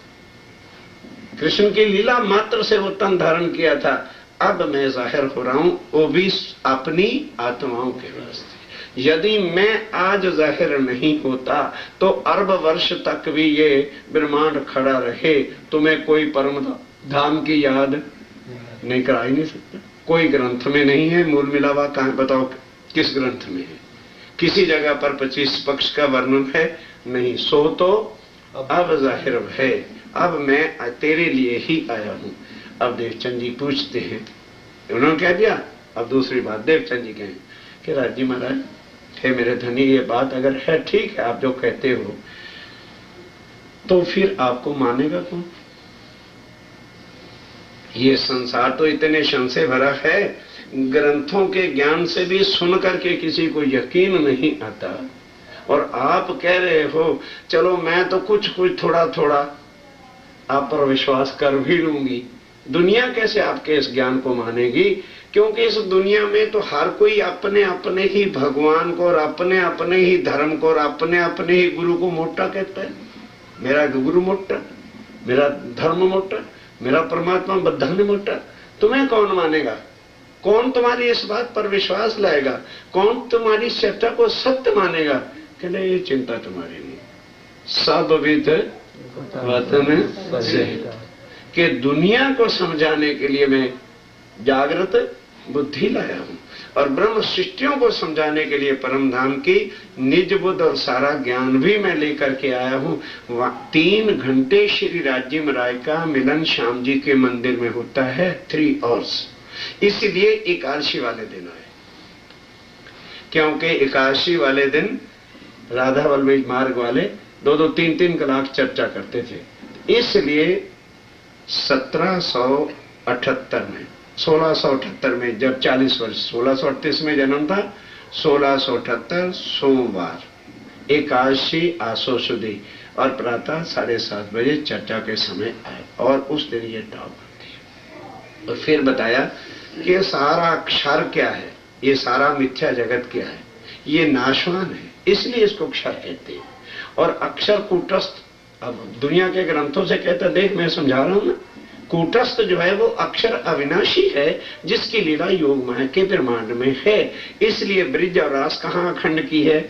कृष्ण की लीला मात्र से वो तन धारण किया था, अब मैं जाहिर हो रहा हूं, वो भी अपनी आत्माओं के वास्ते। यदि मैं आज जाहिर नहीं होता तो अरब वर्ष तक भी ये ब्रह्मांड खड़ा रहे, तुम्हें कोई परम धाम की याद नहीं करा ही नहीं सकता। कोई ग्रंथ में नहीं है, मूल मिलावा कहां बताओ किस ग्रंथ में है? किसी जगह पर 25 पक्ष का वर्णन है नहीं। सो तो अब जाहिर है, अब मैं तेरे लिए ही आया हूं। अब देवचंद जी पूछते हैं, उन्होंने कह दिया। अब दूसरी बात देवचंद जी कहें कि राजी महाराज हे मेरे धनी, ये बात अगर है ठीक है आप जो कहते हो, तो फिर आपको मानेगा कौन? ये संसार तो इतने शन से भरा है, ग्रंथों के ज्ञान से भी सुन करके किसी को यकीन नहीं आता, और आप कह रहे हो चलो मैं तो कुछ कुछ थोड़ा थोड़ा आप पर विश्वास कर भी लूंगी। दुनिया कैसे आपके इस ज्ञान को मानेगी? क्योंकि इस दुनिया में तो हर कोई अपने अपने ही भगवान को और अपने अपने ही धर्म को और अपने अपने ही गुरु को मोटा कहता है। मेरा गुरु मोटा, मेरा धर्म मोटा, मेरा परमात्मा बद्धान मोटा। तुम्हें कौन मानेगा? कौन तुम्हारी इस बात पर विश्वास लाएगा? कौन तुम्हारी चर्चा को सत्य मानेगा? कहले ये चिंता तुम्हारी नहीं, सब विध वतन से कि दुनिया को समझाने के लिए मैं जागृत बुद्धि लाया हूं और ब्रह्म सृष्टियों को समझाने के लिए परम धाम की निज बुद्ध और सारा ज्ञान भी मैं लेकर के आया हूं। 3 घंटे श्री राज्य राय का मिलन श्याम जी के मंदिर में होता है, 3 आवर्स। इसलिए एकादशी वाले दिन आए, क्योंकि एकादशी वाले दिन राधा वल्लभ मार्ग वाले 2-2, 3-3 कलाक चर्चा करते थे। इसलिए 1778 में 1678 में जब 40 वर्ष 1638 में जन्म था, 1678 सोमवार एकादशी आसो सुदी और प्रातः 7:30 बजे चर्चा के समय आए और उस दिन ये टॉप बनती है। और फिर बताया कि सारा अक्षर क्या है, ये सारा मिथ्या जगत क्या है, ये नाशवान है, इसलिए इसको अक्षर कहते हैं। और अक्षर कूटस्थ, अब दुनिया के ग्रंथों से कहता देख मैं समझा रहा हूं ना, कूटस्थ जो है वो अक्षर अविनाशी है जिसकी लीला योग माया के ब्रह्मांड में है। इसलिए ब्रिज और रास कहाँ अखंड की है?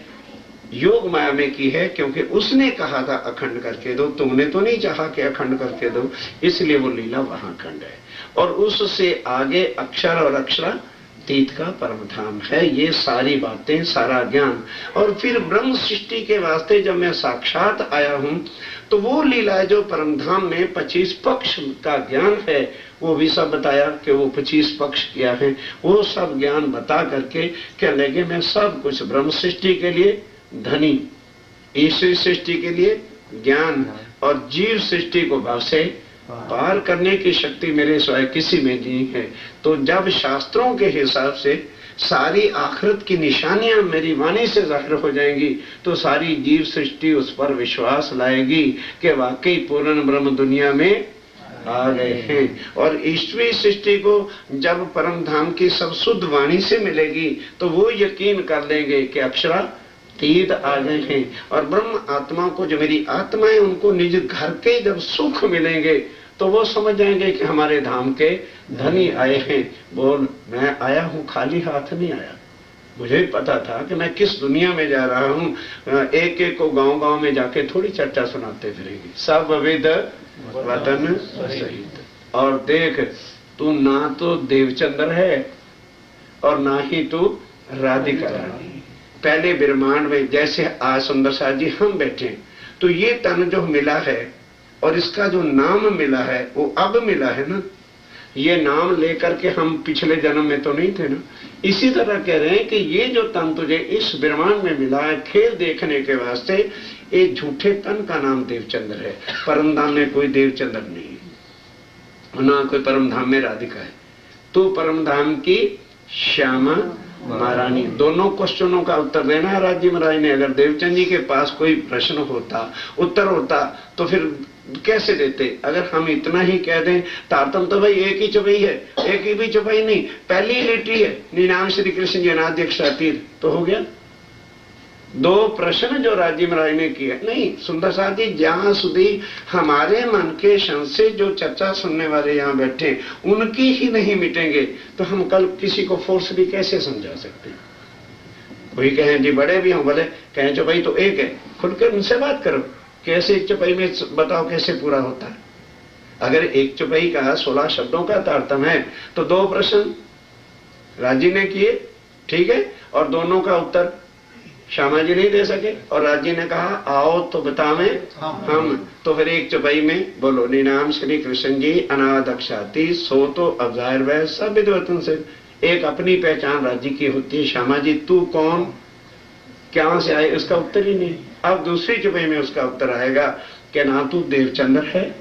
योग माया में की है, क्योंकि उसने कहा था अखंड करके दो, तुमने तो नहीं चाहा कि अखंड करके दो, इसलिए वो लीला वहां अखंड है। और उससे आगे अक्षर और अक्षरातीत का परम धाम है। ये सारी बातें, सारा ज्ञान। और फिर ब्रह्म सृष्टि के वास्ते जब मैं साक्षात आया हूं तो वो लीला जो परम धाम में 25 पक्ष का ज्ञान है वो भी सब बताया कि वो 25 पक्ष क्या है, वो सब ज्ञान बता करके क्या लगे मैं सब कुछ ब्रह्म सृष्टि के लिए धनी, ईश्वरी सृष्टि के लिए ज्ञान और जीव सृष्टि को भाव से पार करने की शक्ति मेरे स्वयं किसी में नहीं है। तो जब शास्त्रों के हिसाब से सारी आखिरत की निशानियां मेरी वाणी से जाहिर हो जाएंगी तो सारी जीव सृष्टि उस पर विश्वास लाएगी कि वाकई पूर्ण ब्रह्म दुनिया में आ गए हैं। और ईश्वरी सृष्टि को जब परम धाम की सब शुद्ध वाणी से मिलेगी तो वो यकीन कर लेंगे कि अक्षरातीत आ गए हैं। और ब्रह्म आत्मा को, जो मेरी आत्मा है, उनको निज घर के जब सुख मिलेंगे तो वो समझ जाएंगे कि हमारे धाम के धनी आए हैं। बोल मैं आया हूं, खाली हाथ नहीं आया, मुझे पता था कि मैं किस दुनिया में जा रहा हूं। एक एक को गांव गांव में जाके थोड़ी चर्चा सुनाते फिरेंगे, सब विद वतन सहित। और देख तू ना तो देवचंद्र है और ना ही तू राधिका रानी। पहले ब्रह्मांड में जैसे आज सुंदर साथ जी हम बैठे तो ये तन जो मिला है और इसका जो नाम मिला है वो अब मिला है ना, ये नाम लेकर के हम पिछले जन्म में तो नहीं थे ना। इसी तरह कह रहे हैं कि ये जो तन तुझे इस ब्रह्मांड में मिला है खेल देखने के वास्ते, एक झूठे तन का नाम देवचंद्र है। परमधाम में कोई देवचंद्र नहीं है, ना कोई परमधाम में राधिका है। तू परमधाम की श्यामा महारानी। दोनों क्वेश्चनों का उत्तर देना है राज्य महाराज ने। अगर देवचंद जी के पास कोई प्रश्न होता, उत्तर होता तो फिर कैसे देते? अगर हम इतना ही कह दें तारतम तो भाई एक ही चौपाई है, एक ही भी चौपाई नहीं, पहली लिटी है निनाम श्री कृष्ण जी अनाद्यक्ष तीर, तो हो गया। 2 प्रश्न जो राज्य महाराज ने किए नहीं सुंदर साथ जी, जहां सुधी हमारे मन के शन से जो चर्चा सुनने वाले यहाँ बैठे उनकी ही नहीं मिटेंगे तो हम कल किसी को फोर्सली कैसे समझा सकते हैं? कोई कहें जी बड़े भी हों, बोले कहें चौपाई तो एक है, खुल कर उनसे बात करो कैसे एक चौपाई में बताओ कैसे पूरा होता है। अगर एक चौपाई का 16 शब्दों का तारतम है तो 2 प्रश्न राज्य ने किए, ठीक है, और दोनों का उत्तर श्यामा जी नहीं दे सके और राज्य ने कहा आओ तो बतावे हम। तो फिर एक चौपाई में बोलो निनाम श्री कृष्ण जी अनादक्षाती सो तो अब जाहिर वह सब विद्वतन से। एक अपनी पहचान राज्य की होती है, श्यामा जी तू कौन, क्या से आए, उसका उत्तर ही नहीं। अब दूसरी चौपाई में उसका उत्तर आएगा कि ना तू देवचंद्र है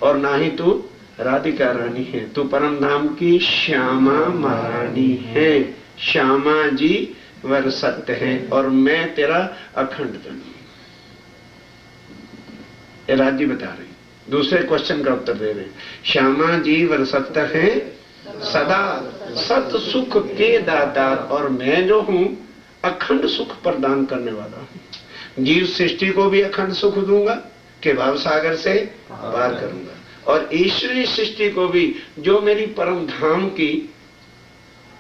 और ना ही तू राधिका रानी है, तू परम धाम की श्यामा महारानी है। श्यामा जी वर सत्य है और मैं तेरा अखंड धन हूं। ये राज जी बता रहे, दूसरे क्वेश्चन का उत्तर दे रहे। श्यामा जी वर सत्य है सदा सत सुख के दाता और मैं जो हूं अखंड सुख प्रदान करने वाला हूं। जीव सृष्टि को भी अखंड सुख दूंगा कि भाव सागर से पार करूंगा, और ईश्वरीय सृष्टि को भी जो मेरी परम धाम की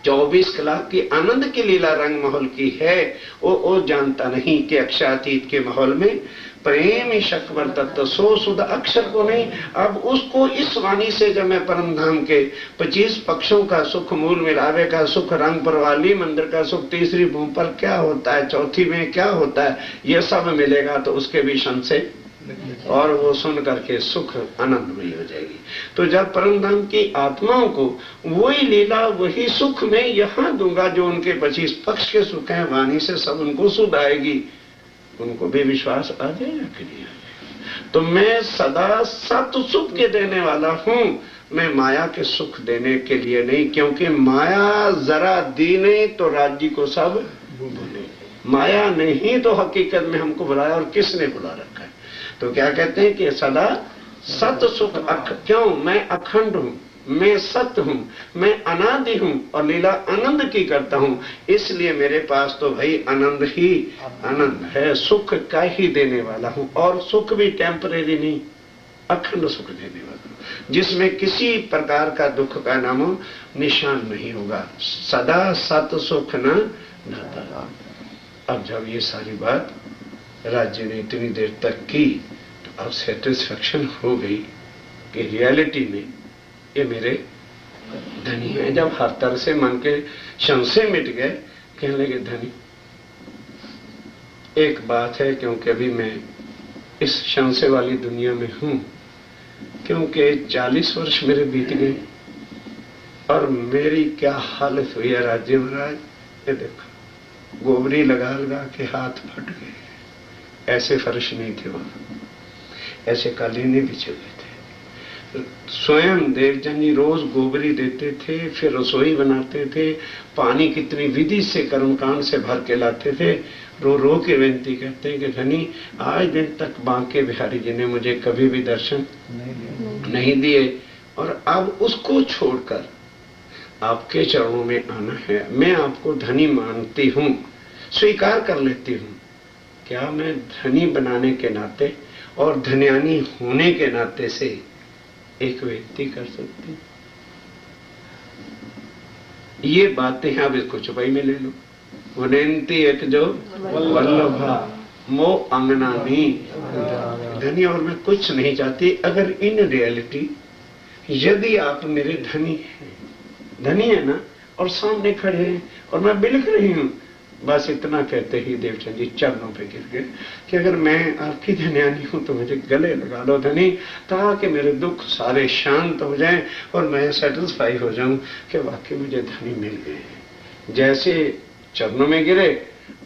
24 कलाक की आनंद की लीला रंग महल की है, वो जानता नहीं कि अक्षातीत के माहौल में प्रेम शकवर तत्व सो शुद्ध अक्षर को नहीं। अब उसको इस वाणी से जब मैं परम धाम के 25 पक्षों का सुख, मूल मिलावे का सुख, रंग परवाली मंदिर का सुख, तीसरी भूमि पर क्या होता है, चौथी में क्या होता है, ये सब मिलेगा तो उसके भी शन से और वो सुन करके सुख आनंदमयी हो जाएगी। तो जब परम धाम की आत्माओं को वही लीला वही सुख में यहां दूंगा जो उनके 25 पक्ष के सुख हैं, वाणी से सब उनको सुध आएगी, उनको भी विश्वास आ जाएगा कि नहीं आएगा। तो मैं सदा सत सुख के देने वाला हूं, मैं माया के सुख देने के लिए नहीं, क्योंकि माया जरा दी नहीं तो राज्य को सब भूले। माया नहीं तो हकीकत में हमको बुलाया, और किसने बुला रखा है। तो क्या कहते हैं कि सदा सत सुख क्यों, मैं अखंड हूं, मैं सत्य हूं, मैं अनादि हूं और लीला आनंद की करता हूं, इसलिए मेरे पास तो भाई आनंद ही आनंद है, सुख का ही देने वाला हूं। और सुख भी टेम्परेरी नहीं, अखंड सुख देने वाला हूं, जिसमें किसी प्रकार का दुख का नामो निशान नहीं होगा। सदा सत सुख न नाता। अब जब ये सारी बात राज्य ने इतनी देर तक की तो अब सेटिस्फेक्शन हो गई कि रियलिटी में ये मेरे धनी है। जब हर तरह से मन के संशय मिट गए, कहने लगे धनी एक बात है, क्योंकि अभी मैं इस संशय वाली दुनिया में हूं, क्योंकि 40 वर्ष मेरे बीत गए और मेरी क्या हालत हुई है राज्य महाराज। ये देखो गोबरी लगा लगा के हाथ फट गए, ऐसे फर्श नहीं थे वहां, ऐसे कालीने बिछे हुए थे। स्वयं देवजन जी रोज गोबरी देते थे, फिर रसोई बनाते थे, पानी कितनी विधि से कर्मकांड से भर के लाते थे। रो रो के विनती करते हैं कि धनी आज दिन तक बांके बिहारी जी ने मुझे कभी भी दर्शन नहीं दिए, और अब उसको छोड़कर आपके चरणों में आना है। मैं आपको धनी मानती हूं, स्वीकार कर लेती हूं। क्या मैं धनी बनाने के नाते और धन्यानी होने के नाते से एक व्यक्ति कर सकती? ये बातें हैं, अब इसको चुपाई में ले लो। उनेंती एक जो वल्लभा मो अंगनानी धनी, और मैं कुछ नहीं चाहती। अगर इन रियलिटी यदि आप मेरे धनी है ना, और सामने खड़े हैं और मैं बिलख रही हूं, बस इतना कहते ही देवचंद जी चरणों पे गिर गए कि अगर मैं आपकी धन्यानी हूं तो मुझे गले लगा लो धनी, ताकि मेरे दुख सारे शांत हो जाएं और मैं सेटिस्फाई हो जाऊं कि वाकई मुझे धनी मिल गए। जैसे चरणों में गिरे,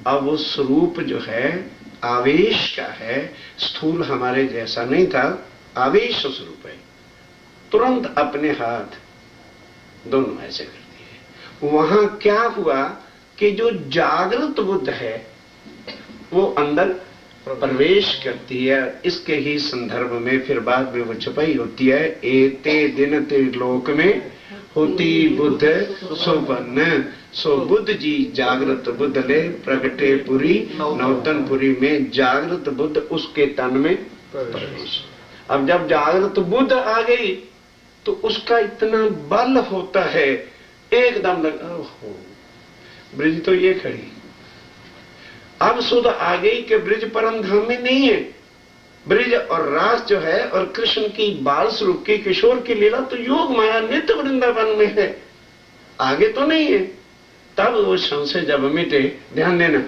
अब वो स्वरूप जो है आवेश का है, स्थूल हमारे जैसा नहीं था, आवेश स्वरूप है। तुरंत अपने हाथ दोनों ऐसे कर दिए। वहां क्या हुआ कि जो जागृत बुद्ध है वो अंदर प्रवेश करती है। इसके ही संदर्भ में फिर बाद में वो छपाई होती है, एते दिन त्रिलोक में होती बुद्ध सोबन, सो बुद्ध जी जागृत बुद्ध ले प्रगटे पुरी नौतनपुरी में जागृत बुद्ध उसके तन में प्रवेश। अब जब जागृत बुद्ध आ गई तो उसका इतना बल होता है, एकदम लगा हो ब्रिज तो ये खड़ी। अब सुध आ गई कि ब्रिज परम धाम में नहीं है। ब्रिज और रास जो है और कृष्ण की बाल स्वरूप की किशोर की लीला तो योग माया नित्य वृंदावन में है, आगे तो नहीं है। तब वो संशय जब मिटे, ध्यान देना,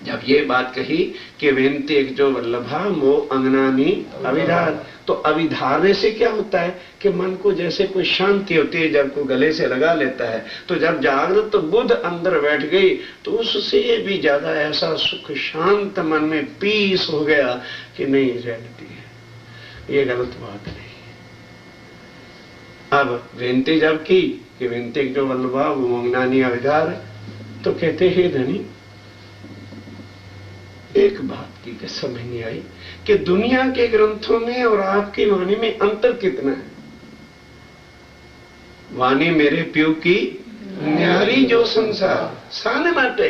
जब ये बात कही कि वेंती एक जो वल्लभा मो अंगनानी अविधार, तो अविधारने से क्या होता है कि मन को जैसे कोई शांति होती है जब को गले से लगा लेता है। तो जब जागृत तो बुद्ध अंदर बैठ गई तो उससे भी ज्यादा ऐसा सुख शांत मन में पीस हो गया कि नहीं रियलिटी है, ये गलत बात नहीं। अब विनती जब की कि विनती जो वल्लभा वो अंगनानी अविधार, तो कहते हे धनी, एक बात की समझ नहीं आई कि दुनिया के ग्रंथों में और आपकी वाणी में अंतर कितना है। वाणी मेरे प्यू की न्यारी जो संसार साने माटे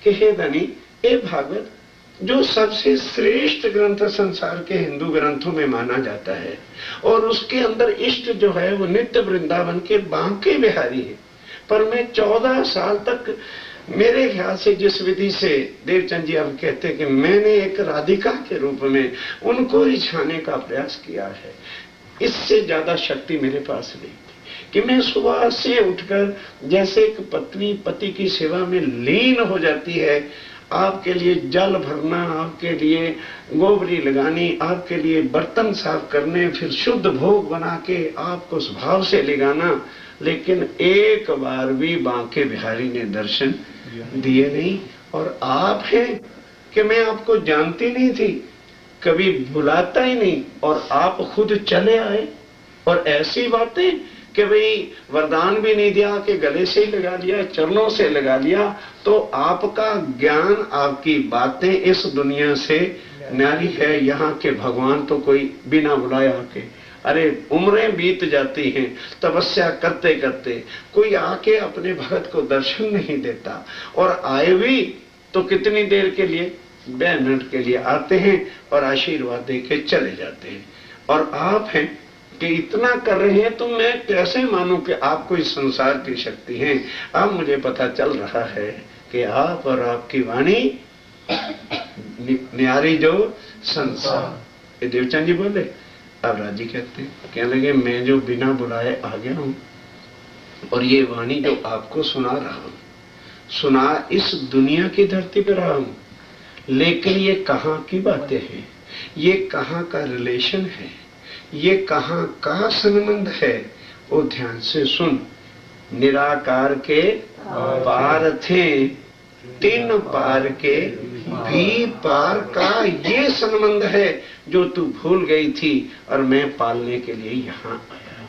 कि हे धनी, ए भागवत जो सबसे श्रेष्ठ ग्रंथ संसार के हिंदू ग्रंथों में माना जाता है, और उसके अंदर इष्ट जो है वो नित्य वृंदावन के बांके बिहारी है। पर मैं 14 साल तक मेरे ख्याल से जिस विधि से देवचंद जी अब कहते हैं कि मैंने एक राधिका के रूप में उनको रिझाने का प्रयास किया है, इससे ज्यादा शक्ति मेरे पास नहीं थी कि मैं सुबह से उठकर जैसे एक पत्नी पति की सेवा में लीन हो जाती है, आपके लिए जल भरना, आपके लिए गोबरी लगानी, आपके लिए बर्तन साफ करने, फिर शुद्ध भोग बना के आपको उस भाव से ले जाना, लेकिन एक बार भी बांके बिहारी ने दर्शन दिए नहीं। और आप हैं कि मैं आपको जानती नहीं थी, कभी बुलाता ही नहीं, और आप खुद चले आए। और ऐसी बातें कि भाई वरदान भी नहीं दिया कि गले से ही लगा लिया, चरणों से लगा लिया, तो आपका ज्ञान, आपकी बातें इस दुनिया से न्यारी है। यहाँ के भगवान तो कोई बिना बुलाए आके, अरे उम्रें बीत जाती हैं तपस्या करते करते, कोई आके अपने भगत को दर्शन नहीं देता, और आए भी तो कितनी देर के लिए, 2 मिनट के लिए आते हैं और आशीर्वाद दे के चले जाते हैं। और आप हैं कि इतना कर रहे हैं, तो मैं कैसे मानूं कि आपको इस संसार की शक्ति है। अब मुझे पता चल रहा है कि आप और आपकी वाणी न्यारी जो संसार। ये देवचंद जी बोले। अब राजी कहते हैं, कहने लगे मैं जो बिना बुलाए आ गया हूं, और ये वाणी जो आपको सुना रहा हूं, सुना इस दुनिया की धरती पर रहा हूं, लेकिन ये कहाँ की बातें हैं, ये कहाँ का रिलेशन है, ये कहाँ का संबंध है, वो ध्यान से सुन। निराकार के पार थे, 3 पार के भी पार का ये संबंध है जो तू भूल गई थी, और मैं पालने के लिए यहाँ आया।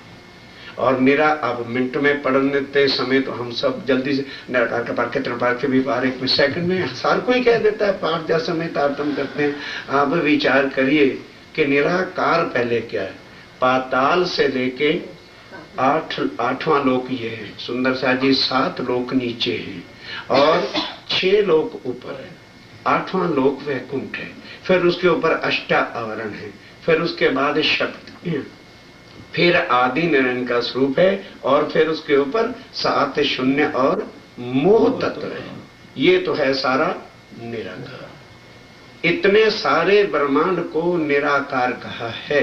और मेरा अब मिनट में पढ़ने समय तो हम सब जल्दी से निराकार के पार के 3 पार के भी पार, एक सेकंड में हर कोई कह देता है, पाठ जैसा में तारतम्य करते हैं। आप विचार करिए कि निराकार पहले क्या है। पाताल से लेके 8वां लोक ये है, सुंदर सा जी 7 लोक नीचे हैं और 6 लोक ऊपर है। 8वां लोक वैकुंठ है, फिर उसके ऊपर 8 आवरण है, फिर उसके बाद शक्ति है, फिर आदि नारायण का स्वरूप है, और फिर उसके ऊपर 7 शून्य और मोह तत्व है। ये तो है सारा निराकार। इतने सारे ब्रह्मांड को निराकार कहा है।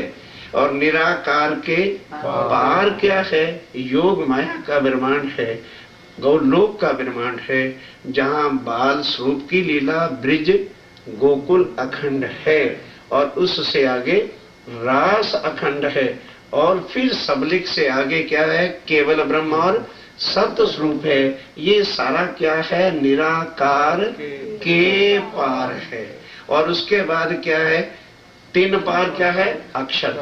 और निराकार के पार क्या है? योग माया का ब्रह्मांड है, गौलोक का ब्रह्मांड है, जहां बाल स्वरूप की लीला ब्रिज गोकुल अखंड है, और उससे आगे रास अखंड है, और फिर सबलिक से आगे क्या है? केवल ब्रह्म और सत्य स्वरूप है। ये सारा क्या है? निराकार के पार है। और उसके बाद क्या है? 3 पार क्या है? अक्षर।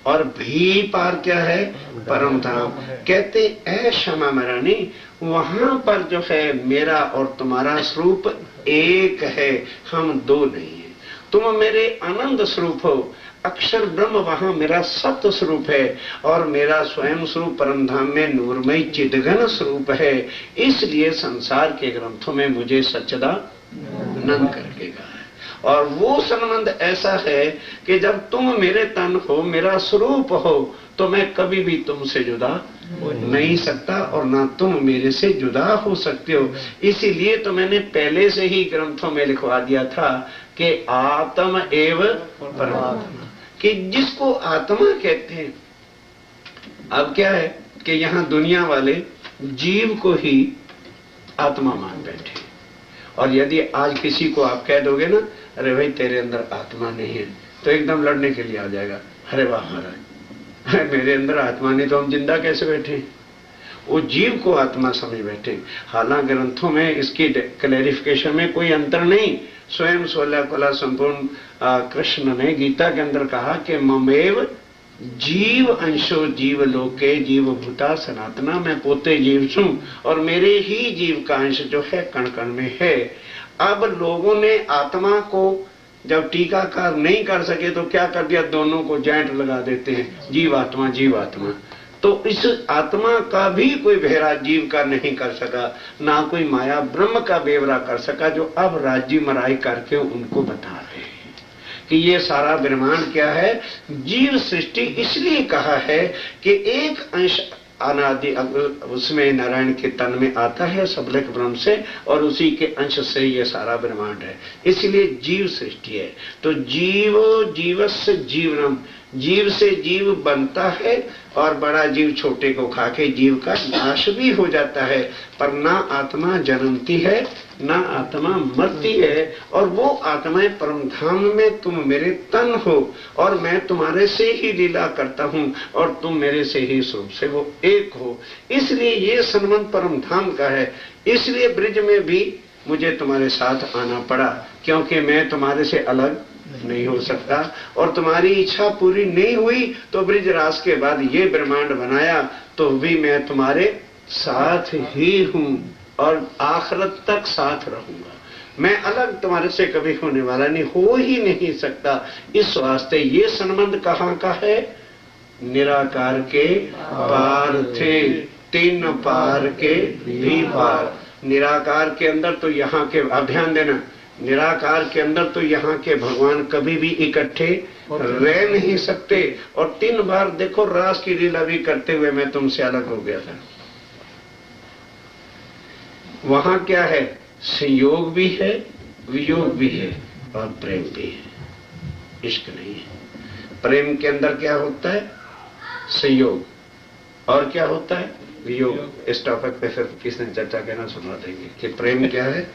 और भी पार क्या है? परम धाम। कहते ऐ क्षमा मरानी, वहां पर जो है मेरा और तुम्हारा स्वरूप एक है, हम 2 नहीं है। तुम मेरे आनंद स्वरूप हो, अक्षर ब्रह्म वहां मेरा सत्य स्वरूप है, और मेरा स्वयं स्वरूप परम धाम में नूरमय चिदघन स्वरूप है। इसलिए संसार के ग्रंथों में मुझे सच्चिदानंद करके कहा है। और वो संबंध ऐसा है कि जब तुम मेरे तन हो, मेरा स्वरूप हो, तो मैं कभी भी तुमसे जुदा नहीं सकता, और ना तुम मेरे से जुदा हो सकते हो। इसीलिए तो मैंने पहले से ही ग्रंथों में लिखवा दिया था कि आत्म एव परमात्मा, कि जिसको आत्मा कहते हैं। अब क्या है कि यहाँ दुनिया वाले जीव को ही आत्मा मान बैठे, और यदि आज किसी को आप कह दोगे ना, अरे भाई तेरे अंदर आत्मा नहीं है, तो एकदम लड़ने के लिए आ जाएगा। अरे वाह महाराज, मेरे अंदर आत्मा नहीं तो हम जिंदा कैसे बैठे? वो जीव को आत्मा समझ बैठे। हालांकि ग्रंथों में इसकी क्लैरिफिकेशन में कोई अंतर नहीं। स्वयं 16 कला संपूर्ण कृष्ण ने गीता के अंदर कहा कि ममेव जीव अंशो जीव लोके जीव भूता सनातना, मैं पोते जीव छू और मेरे ही जीव का अंश जो है कण कण में है। अब लोगों ने आत्मा को जब टीकाकार नहीं कर सके तो क्या कर दिया, दोनों को जॉइंट लगा देते हैं, जीवात्मा जीवात्मा। तो इस आत्मा का भी कोई भेरा जीव का नहीं कर सका, ना कोई माया ब्रह्म का बेवरा कर सका, जो अब राज्य मराई करके उनको बता रहे हैं कि ये सारा ब्रह्मांड क्या है। जीव सृष्टि इसलिए कहा है कि एक अंश अनादि उसमें नारायण के तन में आता है सबलक ब्रह्म से, और उसी के अंश से ये सारा ब्रह्मांड है, इसलिए जीव सृष्टि है। तो जीव जीवस्य जीवनम, जीव से जीव बनता है और बड़ा जीव छोटे को खाके जीव का नाश भी हो जाता है, पर ना आत्मा जन्मती है ना आत्मा मरती है। और वो आत्माएं परम धाम में तुम मेरे तन हो और मैं तुम्हारे से ही लीला करता हूँ और तुम मेरे से ही स्वरूप से वो एक हो। इसलिए ये संबंध परम धाम का है। इसलिए ब्रिज में भी मुझे तुम्हारे साथ आना पड़ा, क्योंकि मैं तुम्हारे से अलग नहीं हो सकता, और तुम्हारी इच्छा पूरी नहीं हुई तो ब्रिज रास के बाद ये ब्रह्मांड बनाया, तो भी मैं तुम्हारे साथ ही हूँ और आखिरत तक साथ रहूंगा। मैं अलग तुम्हारे से कभी होने वाला नहीं, हो ही नहीं सकता। इस वास्ते ये संबंध कहाँ का है, निराकार के पार थे, तीन पार के भी पार। निराकार के अंदर तो यहाँ के, अब ध्यान देना, निराकार के अंदर तो यहाँ के भगवान कभी भी इकट्ठे रह नहीं सकते। और 3 बार देखो रास की लीला भी करते हुए मैं तुमसे अलग हो गया था। वहां क्या है, संयोग भी है, वियोग भी है और प्रेम भी है, इश्क नहीं है। प्रेम के अंदर क्या होता है, संयोग, और क्या होता है, वियोग। इस टॉपिक पे फिर किसने चर्चा कहना सुना देंगे कि प्रेम क्या है,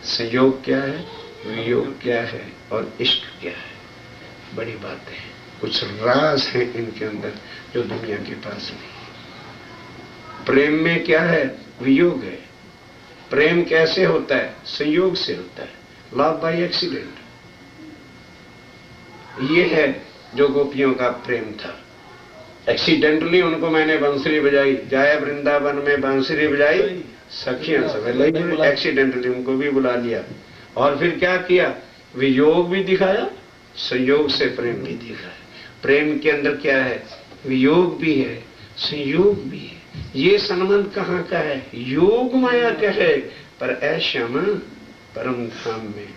संयोग क्या है, वियोग क्या है और इश्क क्या है। बड़ी बात है, कुछ राज है इनके अंदर जो दुनिया के पास नहीं। प्रेम में क्या है, वियोग है। प्रेम कैसे होता है, संयोग से होता है, लव बाय एक्सीडेंट। ये है जो गोपियों का प्रेम था। एक्सीडेंटली उनको मैंने बांसुरी बजाई, जाया वृंदावन में बांसुरी बजाई, सखियां सब एक्सीडेंटली उनको भी बुला लिया। और फिर क्या किया, वियोग भी दिखाया, संयोग से प्रेम भी दिखाया। प्रेम के अंदर क्या है, वियोग भी है, संयोग भी है। ये संबंध कहाँ का है, योग माया का है। पर ऐश्यामा परम धाम में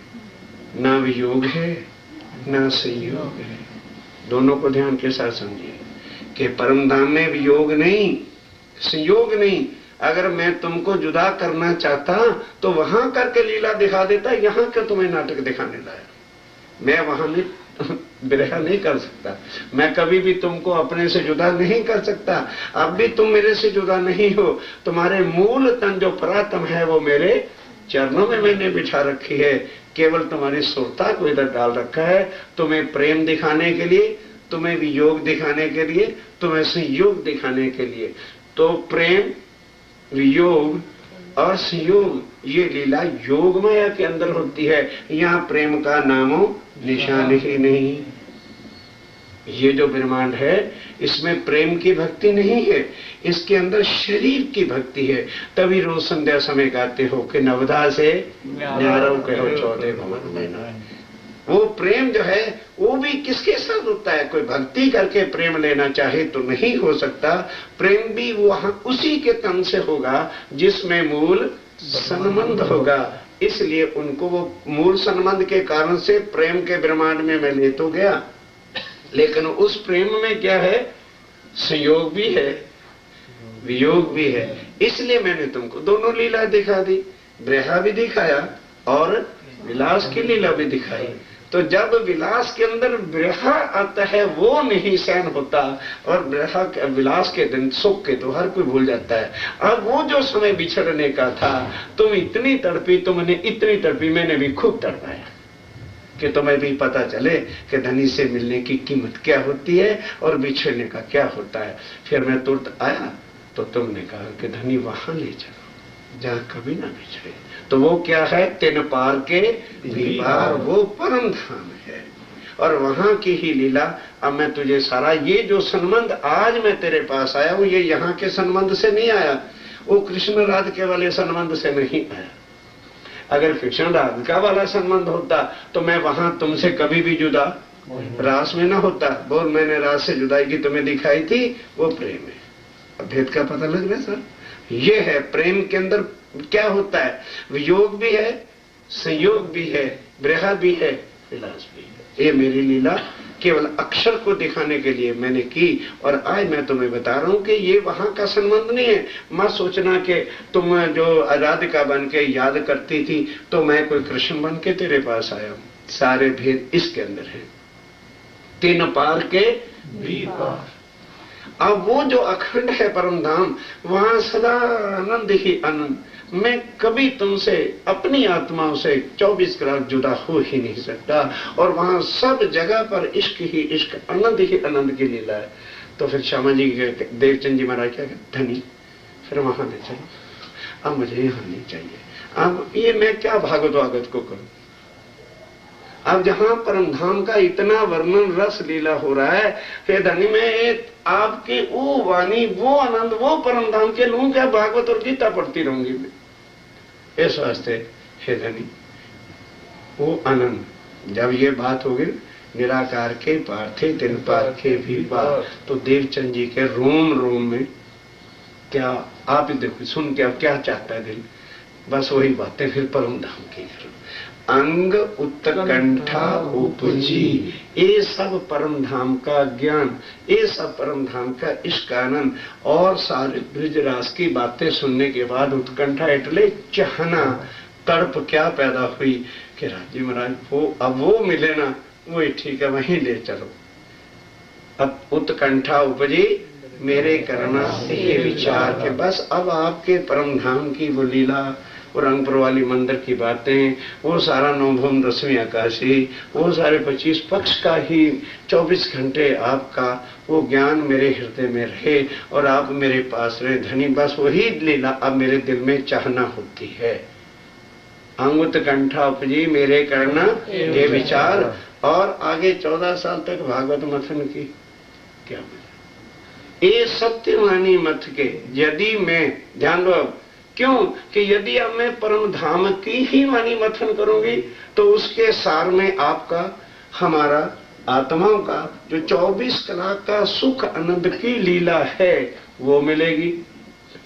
ना वियोग है ना संयोग है। दोनों को ध्यान के साथ समझिए कि परम धाम में वियोग नहीं, संयोग नहीं। अगर मैं तुमको जुदा करना चाहता तो वहां करके लीला दिखा देता, यहाँ क्यों तुम्हें नाटक दिखाने लाया। मैं वहां में विरह नहीं कर सकता, मैं कभी भी तुमको अपने से जुदा नहीं कर सकता। अब भी तुम मेरे से जुदा नहीं हो। तुम्हारे मूल तन जो परात्म है वो मेरे चरणों में मैंने बिठा रखी है। केवल तुम्हारी सुरता को इधर डाल रखा है, तुम्हें प्रेम दिखाने के लिए, तुम्हें वियोग दिखाने के लिए, तुम्हें संयोग दिखाने के लिए। तो प्रेम, वियोग और संयोग, ये लीला योग माया के अंदर होती है। यहाँ प्रेम का नामो निशान ही नहीं। ये जो ब्रह्मांड है इसमें प्रेम की भक्ति नहीं है, इसके अंदर शरीर की भक्ति है। तभी रोज संध्या समय गाते हो कि नवधा से न्यारो कहो 14 भवन में। वो प्रेम जो है वो भी किसके साथ होता है, कोई भक्ति करके प्रेम लेना चाहे तो नहीं हो सकता। प्रेम भी वहां उसी के तन से होगा जिसमें मूल संबंध होगा। इसलिए उनको वो मूल संबंध के कारण से प्रेम के ब्रह्मांड में मैं ले तो गया, लेकिन उस प्रेम में क्या है, संयोग भी है, वियोग भी है। इसलिए मैंने तुमको दोनों लीला दिखा दी, ब्रह्मा भी दिखाया और विलास की लीला भी दिखाई। तो जब विलास के अंदर ब्रह्मा आता है वो नहीं सहन होता, और ब्रह्मा विलास के दिन सुख के तो हर कोई भूल जाता है। अब वो जो समय बिछड़ने का था, तुम इतनी तड़पी, तुमने इतनी तड़पी, मैंने भी खूब तड़पाया कि तुम्हें भी पता चले कि धनी से मिलने की कीमत क्या होती है और बिछड़ने का क्या होता है। फिर मैं तुरंत आया तो तुमने कहा कि धनी वहां ले चलो जहां कभी ना बिछड़े। तो वो क्या है, 3 पार के भी पार, वो परम धाम है। और वहां की ही लीला। अब मैं तुझे सारा ये जो संबंध आज मैं तेरे पास आया हूं, ये यहाँ के संबंध से नहीं आया, वो कृष्ण राधिका वाले संबंध से नहीं आया। अगर कृष्ण राधिका वाला संबंध होता तो मैं वहां तुमसे कभी भी जुदा रास में ना होता। बोल, मैंने रास से जुदाई की तुम्हें दिखाई थी, वो प्रेम है। अब भेद का पता लग रहा है सर? ये है प्रेम के अंदर क्या होता है, वियोग भी है, संयोग भी है, ब्रहा भी है, विलास भी है। ये मेरी लीला केवल अक्षर को दिखाने के लिए मैंने की, और आज मैं तुम्हें बता रहा हूं कि ये वहां का संबंध नहीं है। मत सोचना कि तुम जो राधिका बन के याद करती थी तो मैं कोई कृष्ण बन के तेरे पास आया हूं। सारे भेद इसके अंदर है, तीन पार के भी पार। अब वो जो अखंड है परम धाम, वहां सदा आनंद ही आनंद। मैं कभी तुमसे अपनी आत्माओं से 24 कलाक जुदा हो ही नहीं सकता, और वहां सब जगह पर इश्क ही इश्क, आनंद ही आनंद की लीला है। तो फिर श्यामा जी देवचंद जी महाराज क्या कहते, धनी फिर वहां ले चलो, अब मुझे यहाँ नहीं चाहिए। अब ये मैं क्या भागवत वागत को करूं? अब जहां परम धाम का इतना वर्णन रस लीला हो रहा है, हे धनी मैं आपकी वो वाणी, वो आनंद, वो परम धाम के लूं क्या? भागवत और गीता पढ़ती रहूंगी मैं। इस वास्ते हे धनी वो आनंद, जब ये बात होगी निराकार के पार थे तिन पार के भी पार, तो देवचंद जी के रोम रोम में क्या, आप देखो सुन के अब क्या चाहता है दिल, बस वही बातें फिर परम धाम की करो। अंग उत्कंठा उपजी, ये सब परम धाम का ज्ञान, ये सब परम धाम का इश्क आनंद, और सारे ब्रजरास की बातें सुनने के बाद उत्कंठा एटले चाहना, तड़प क्या पैदा हुई कि राजी महाराज वो अब वो मिले ना, वही ठीक है, वहीं ले चलो। अब उत्कंठा उपजी मेरे करना ये विचार के बस अब आपके परम धाम की वो लीला, वो रंगपुर वाली मंदिर की बातें, वो सारा नवभूम 10वीं आकाशी, वो सारे 25 पक्ष का ही 24 घंटे आपका वो ज्ञान मेरे हृदय में रहे, और आप मेरे पास रहे धनी। बस वही लीला अब मेरे दिल में चाहना होती है। अंगुत कंठा उपजी मेरे करना ये विचार, और आगे 14 साल तक भागवत मथन की क्या मिला? ये सत्यवाणी मत के यदि मैं ध्यान दो, क्यों कि यदि अब मैं परम धाम की ही वाणी मथन करूंगी तो उसके सार में आपका, हमारा आत्माओं का जो 24 कलाक का सुख आनंद की लीला है वो मिलेगी।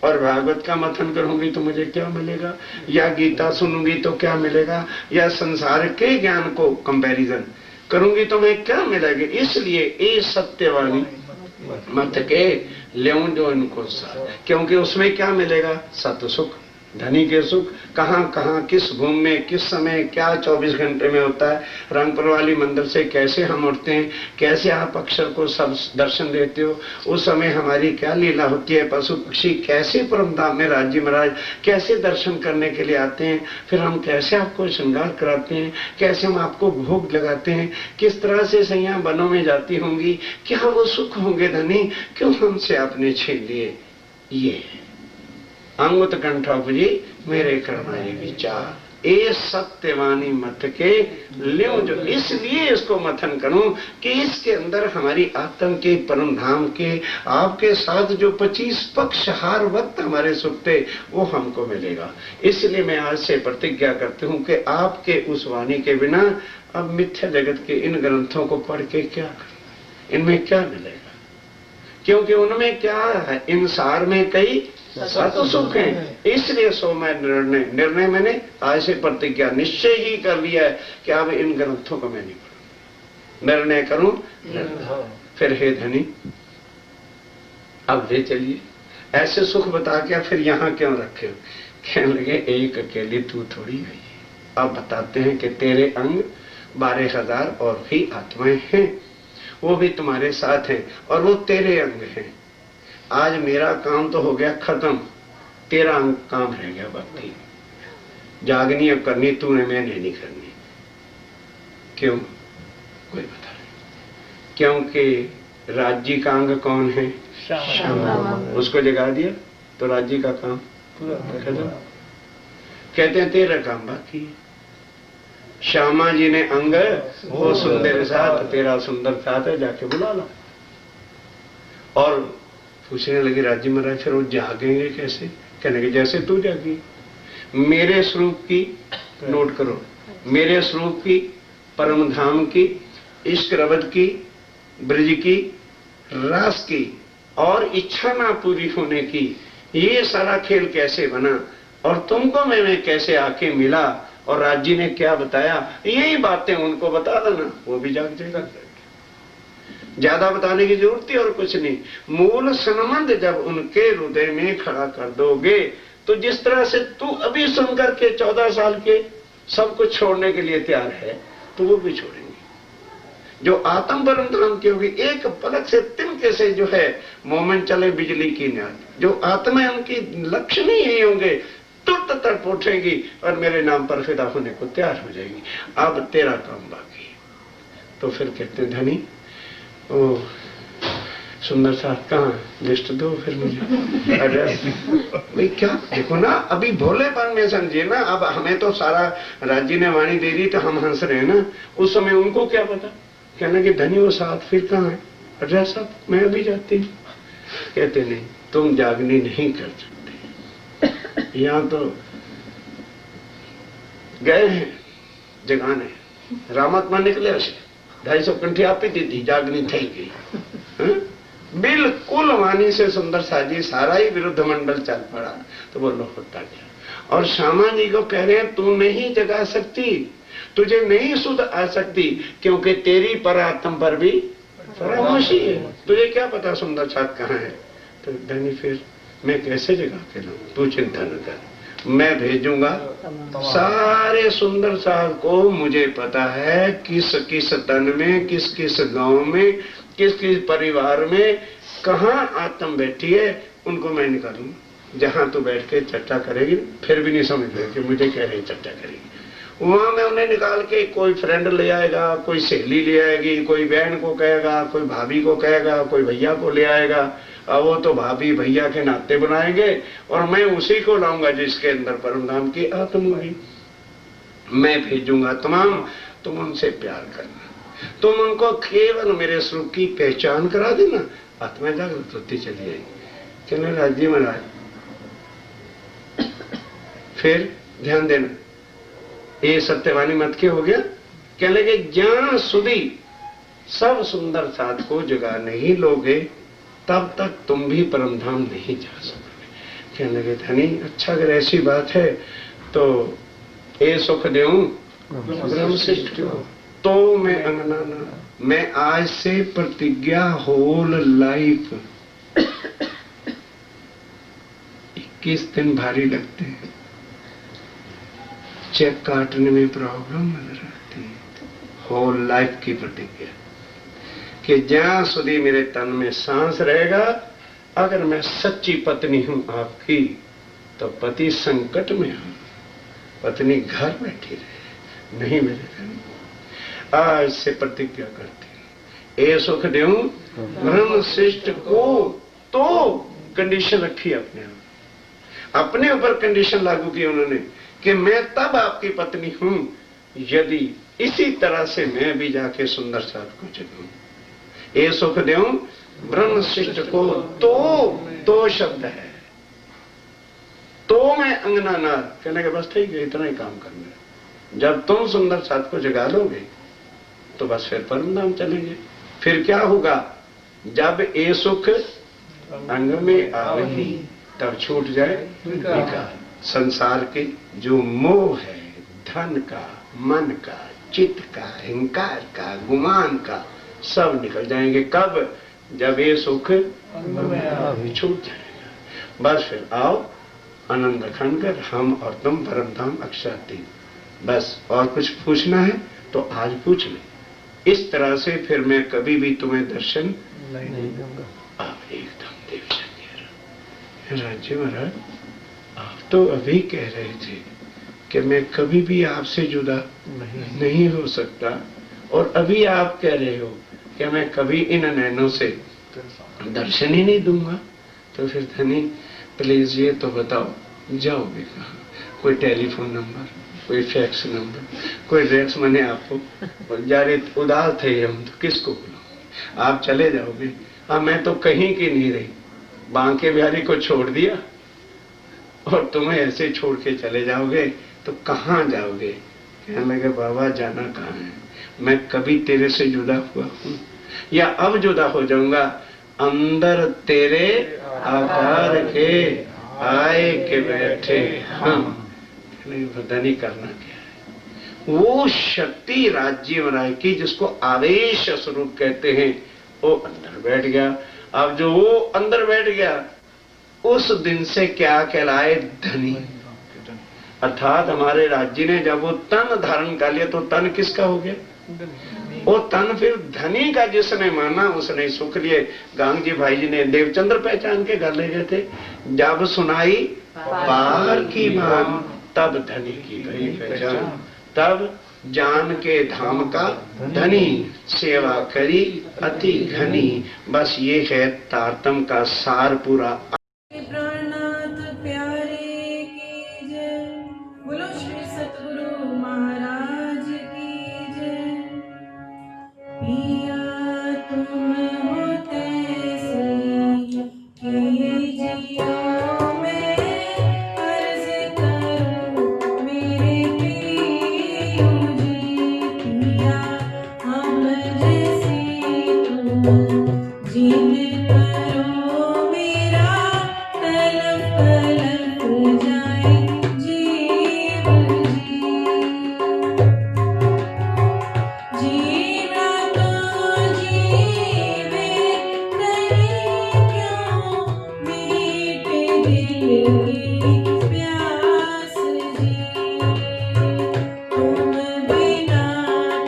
और भागवत का मथन करूंगी तो मुझे क्या मिलेगा, या गीता सुनूंगी तो क्या मिलेगा, या संसार के ज्ञान को कंपैरिजन करूंगी तो मैं क्या मिलेगी। इसलिए ये सत्यवाणी मत के लेऊं जो इनको साथ, क्योंकि उसमें क्या मिलेगा, सत्य सुख, धनी के सुख। कहां कहां किस भूमि में किस समय क्या 24 घंटे में होता है। रंगपुर वाली मंदिर से कैसे हम उठते हैं, कैसे आप अक्षर को सब दर्शन देते हो, उस समय हमारी क्या लीला होती है। पशु पक्षी कैसे परम धाम में राज्य महाराज कैसे दर्शन करने के लिए आते हैं, फिर हम कैसे आपको श्रृंगार कराते हैं, कैसे हम आपको भोग लगाते हैं, किस तरह से सैया वनों में जाती होंगी, क्या वो सुख होंगे धनी, क्यों हमसे आपने छीन लिए। ये अंगुत कंठोपजी मेरे करना ये विचार, ए सत्यवाणी मत के ल्यों जो, इसलिए इसको मथन करूं कि इसके अंदर हमारी आत्म के परम धाम के आपके साथ जो 25 पक्ष हर वक्त हमारे सुख थे वो हमको मिलेगा। इसलिए मैं आज से प्रतिज्ञा करती हूं कि आपके उस वाणी के बिना अब मिथ्या जगत के इन ग्रंथों को पढ़ के क्या करना, इनमें क्या मिलेगा, क्योंकि उनमें क्या है, इन सार में कई सत सुख है। इसलिए सो मैं निर्णय मैंने आज से प्रतिज्ञा निश्चय ही कर लिया है कि अब इन ग्रंथों को मैं नहीं पढ़ूं, निर्णय करूं। फिर हे धनी अब ले चलिए, ऐसे सुख बता के फिर यहां क्यों रखे हो। कहने लगे एक अकेली तू थोड़ी है। अब बताते हैं कि तेरे अंग 12,000 और भी आत्माएं हैं, वो भी तुम्हारे साथ हैं और वो तेरे अंग हैं। आज मेरा काम तो हो गया खत्म, तेरा अंग काम रह गया बाकी। जागनी अब करनी तूने, मैंने नहीं करनी। क्यों, कोई बता नहीं। क्योंकि राज्य का अंग कौन है, श्यामा। उसको जगा दिया तो राज्य का काम पूरा खत्म। कहते हैं तेरा काम बाकी है। श्यामा जी ने अंग वो सुंदर साथ, तेरा सुंदर साथ है, जाके बुला ला। और पूछने लगी राजी महाराज फिर वो जागेंगे कैसे? कहने के जैसे तू जागी, मेरे स्वरूप की, नोट करो, मेरे स्वरूप की, परम धाम की, इश्क रबद की, ब्रज की, रास की और इच्छा ना पूरी होने की, ये सारा खेल कैसे बना और तुमको मैं कैसे आके मिला और राज जी ने क्या बताया, यही बातें उनको बता देना, वो भी जाग जाएगा। ज्यादा बताने की जरूरत थी और कुछ नहीं। मूल संबंध जब उनके हृदय में खड़ा कर दोगे तो जिस तरह से तू अभी सुनकर के 14 साल के सब कुछ छोड़ने के लिए तैयार है तो वो भी छोड़ेंगे। जो आत्म परम धाम की होगी, एक पलक से तिनके से जो है मोमेंट चले बिजली की न्याल, जो आत्मा उनकी लक्ष्य नहीं ही होंगे, तुरंत तड़प उठेगी और मेरे नाम पर फिदा होने को तैयार हो जाएगी। अब तेरा काम बाकी है। तो फिर कहते हैं धनी ओ सुंदर साथ कहाँ, लिस्ट दो फिर मुझे, एड्रेस। भाई क्या देखो ना, अभी भोलेपन में समझिए ना। अब हमें तो सारा राज्य ने वाणी दे दी तो हम हंस रहे हैं ना, उस समय उनको क्या पता। कहना कि धनी वो साथ फिर कहाँ है, एड्रेस अब मैं अभी जाती हूँ। कहते नहीं, तुम जागनी नहीं कर सकते, यहाँ तो गए हैं जगाने, रामात्मा निकले उसे 250 कंठी आपी दी थी, जागनी थी गई। बिल्कुल वाणी से सुंदर साजी सारा ही विरुद्ध मंडल चल पड़ा। तो बोलो होता क्या। और श्यामा जी को कह रहे हैं तू नहीं जगा सकती, तुझे नहीं सुध आ सकती, क्योंकि तेरी पर आत्म पर भी फरामोशी है। तुझे क्या पता सुंदर साथ कहाँ है। तो धनी फिर मैं कैसे जगा के लाऊं, तू चिंता न कर, मैं भेजूंगा सारे सुंदर साथ को। मुझे पता है किस किस तन में, किस किस गांव में, किस किस परिवार में कहाँ आत्म बैठी है, उनको मैं निकालूंगा। जहां तू बैठ के चर्चा करेगी फिर भी नहीं समझ रहे कि मुझे कह रही चर्चा करेगी, वहां मैं उन्हें निकाल के कोई फ्रेंड ले आएगा, कोई सहेली ले आएगी, कोई बहन को कहेगा, कोई भाभी को कहेगा, कोई भैया को ले आएगा। अब वो तो भाभी भैया के नाते बनाएंगे और मैं उसी को लाऊंगा जिसके अंदर परम धाम की आत्मा होगी। मैं भेजूंगा तमाम, तुम उनसे प्यार करना, तुम उनको केवल मेरे स्वरूप की पहचान करा देना, आत्मा जागृत होती चली जाएगी। कहने राज्य महाराज फिर ध्यान देना, ये सत्यवानी मत के हो गया। कहने लगे ज्ञान सुधी सब सुंदर साथ को जगा नहीं लोगे तब तक तुम भी परम धाम नहीं जा सकते। कहने लगे धनी अच्छा अगर ऐसी बात है तो ये सुख देऊं ब्रह्म श्रेष्ठ को, तो मैं अंगना ना, मैं आज से प्रतिज्ञा होल लाइफ 21 दिन भारी लगते हैं, चेक काटने में प्रॉब्लम नजर आती है। होल लाइफ की प्रतिज्ञा कि ज्यां सुधी मेरे तन में सांस रहेगा, अगर मैं सच्ची पत्नी हूं आपकी तो पति संकट में हो, पत्नी घर बैठी रहे, नहीं मेरे धन। आज से प्रतिज्ञा करती हूं, ए सुख देऊं ब्रह्म श्रेष्ठ को, तो कंडीशन रखी अपने ऊपर कंडीशन लागू की उन्होंने कि मैं तब आपकी पत्नी हूं यदि इसी तरह से मैं भी जाके सुंदर साथ को जगूं। ये सुख देऊं ब्रह्म श्रेष्ठ को, तो शब्द है, तो मैं अंगना नार। कहने के बस ठीक है, इतना ही काम करना है। जब तुम सुंदर साथ को जगा लोगे तो बस फिर परम धाम चलेंगे। फिर क्या होगा, जब ये सुख अंग में आवेगी तब छूट जाए विकार, संसार के जो मोह है, धन का, मन का, चित्त का, अहंकार का, गुमान का, सब निकल जाएंगे। कब, जब ये सुख छूट जाएगा। बस फिर आओ आनंद खंड कर हम और तुम परम धाम अक्षराती। बस और कुछ पूछना है तो आज पूछ ले। इस तरह से फिर मैं कभी भी तुम्हें दर्शन नहीं दूंगा। आप एकदम देव राज्य महाराज, आप तो अभी कह रहे थे कि मैं कभी भी आपसे जुदा नहीं हो सकता, और अभी आप कह रहे हो कि मैं कभी इन नैनों से दर्शन ही नहीं दूंगा। तो फिर धनी प्लीज ये तो बताओ जाओगे कहाँ, कोई टेलीफोन नंबर, कोई फैक्स नंबर, कोई ड्रेस मैंने आपको, यारे उदास थे हम तो किसको बुलाऊं, आप चले जाओगे। अब मैं तो कहीं की नहीं रही, बांके बिहारी को छोड़ दिया और तुम्हें ऐसे छोड़ के चले जाओगे तो कहाँ जाओगे। कहने लगे बाबा जाना कहाँ है, मैं कभी तेरे से जुदा हुआ हूँ या अब जुदा हो जाऊंगा, अंदर तेरे आकार के आए के बैठे हम। पता नहीं करना क्या है। वो शक्ति राज्य राय की जिसको आवेश स्वरूप कहते हैं, वो अंदर बैठ गया। अब जो वो अंदर बैठ गया उस दिन से क्या कहलाए, धनी। अर्थात हमारे राज्य ने जब वो तन धारण कर लिया तो तन किसका हो गया, वो तन फिर धनी का जिसने माना उसने सुख लिए। गांग जी भाई जी ने देवचंद्र पहचान के घर ले गए थे, जब सुनाई पार की मान तब धनी की गई पहचान, तब जान के धाम का धनी सेवा करी अति घनी। बस ये है तारतम का सार पूरा। प्राणनाथ प्यारे की जय, बोलो श्री सतगुरु महाराज की जय। पिया तुम होते सही कीजियो, मैं अर्ज करूं मेरे पियो जी। पिया हम जैसे तुम जिद करो, मेरा तलप तलप जाए जीव जी। जीवना तो जीवे नहीं क्यों, मीठे दिल की प्यास जी। तुम बिना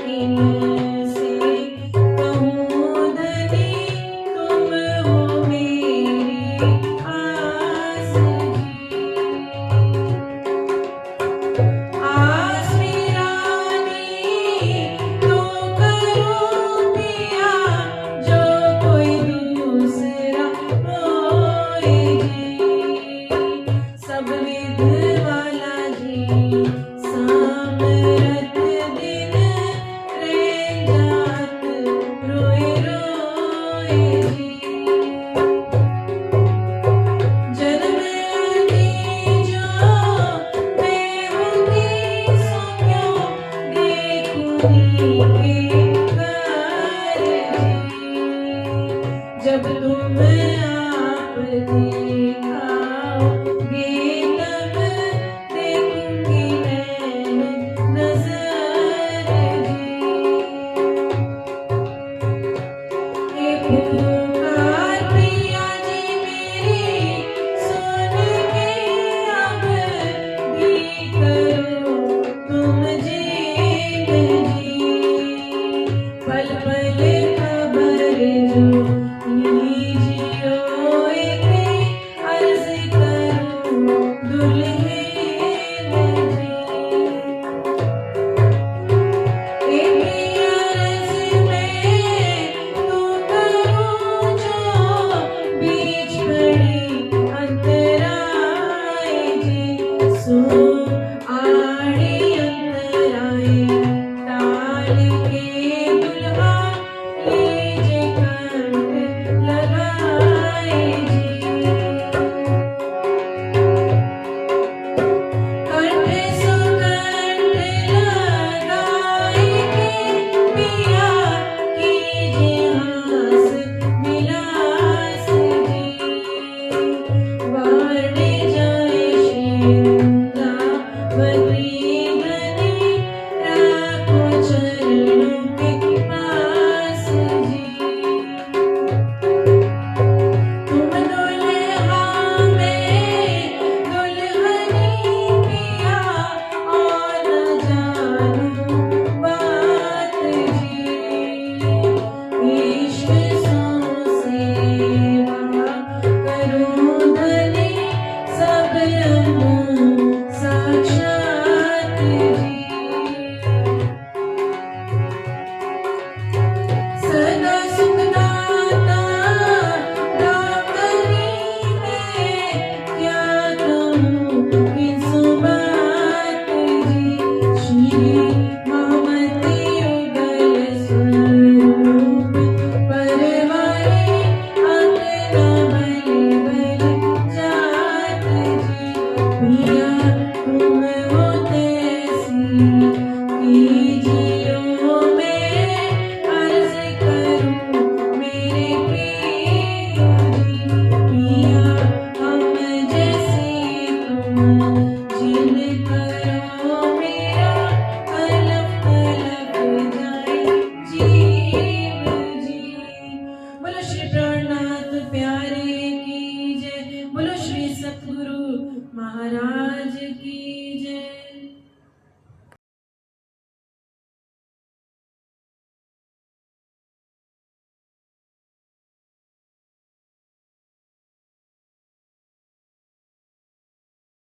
किनसे कहूँ धनी, तुम हो मेरी आस जी। आस वीरानी तो करूं पिया, जो कोई दूसरा होए जी। सब विध वाला जी सामरत दिन रह जात रोए रोए जी। जन्म आदि जो मैं होंगी सो क्यों देखूंगी एक बार जी। जब तुम आप दिखाओगे तब देखूंगी नैन नजर जी। एक पुकार पिया जी मेरी सुन के अब भी करो तुम जिद जी। पल पल खबर जो लीजियो, एक अर्ज करूं दुल्हन जी। एक अर्ज मैं तो करूं जो बीच खड़ी अंतराए जी। सो आड़े अंतराए टाल के दुल्हा लीजे कंठ महाराज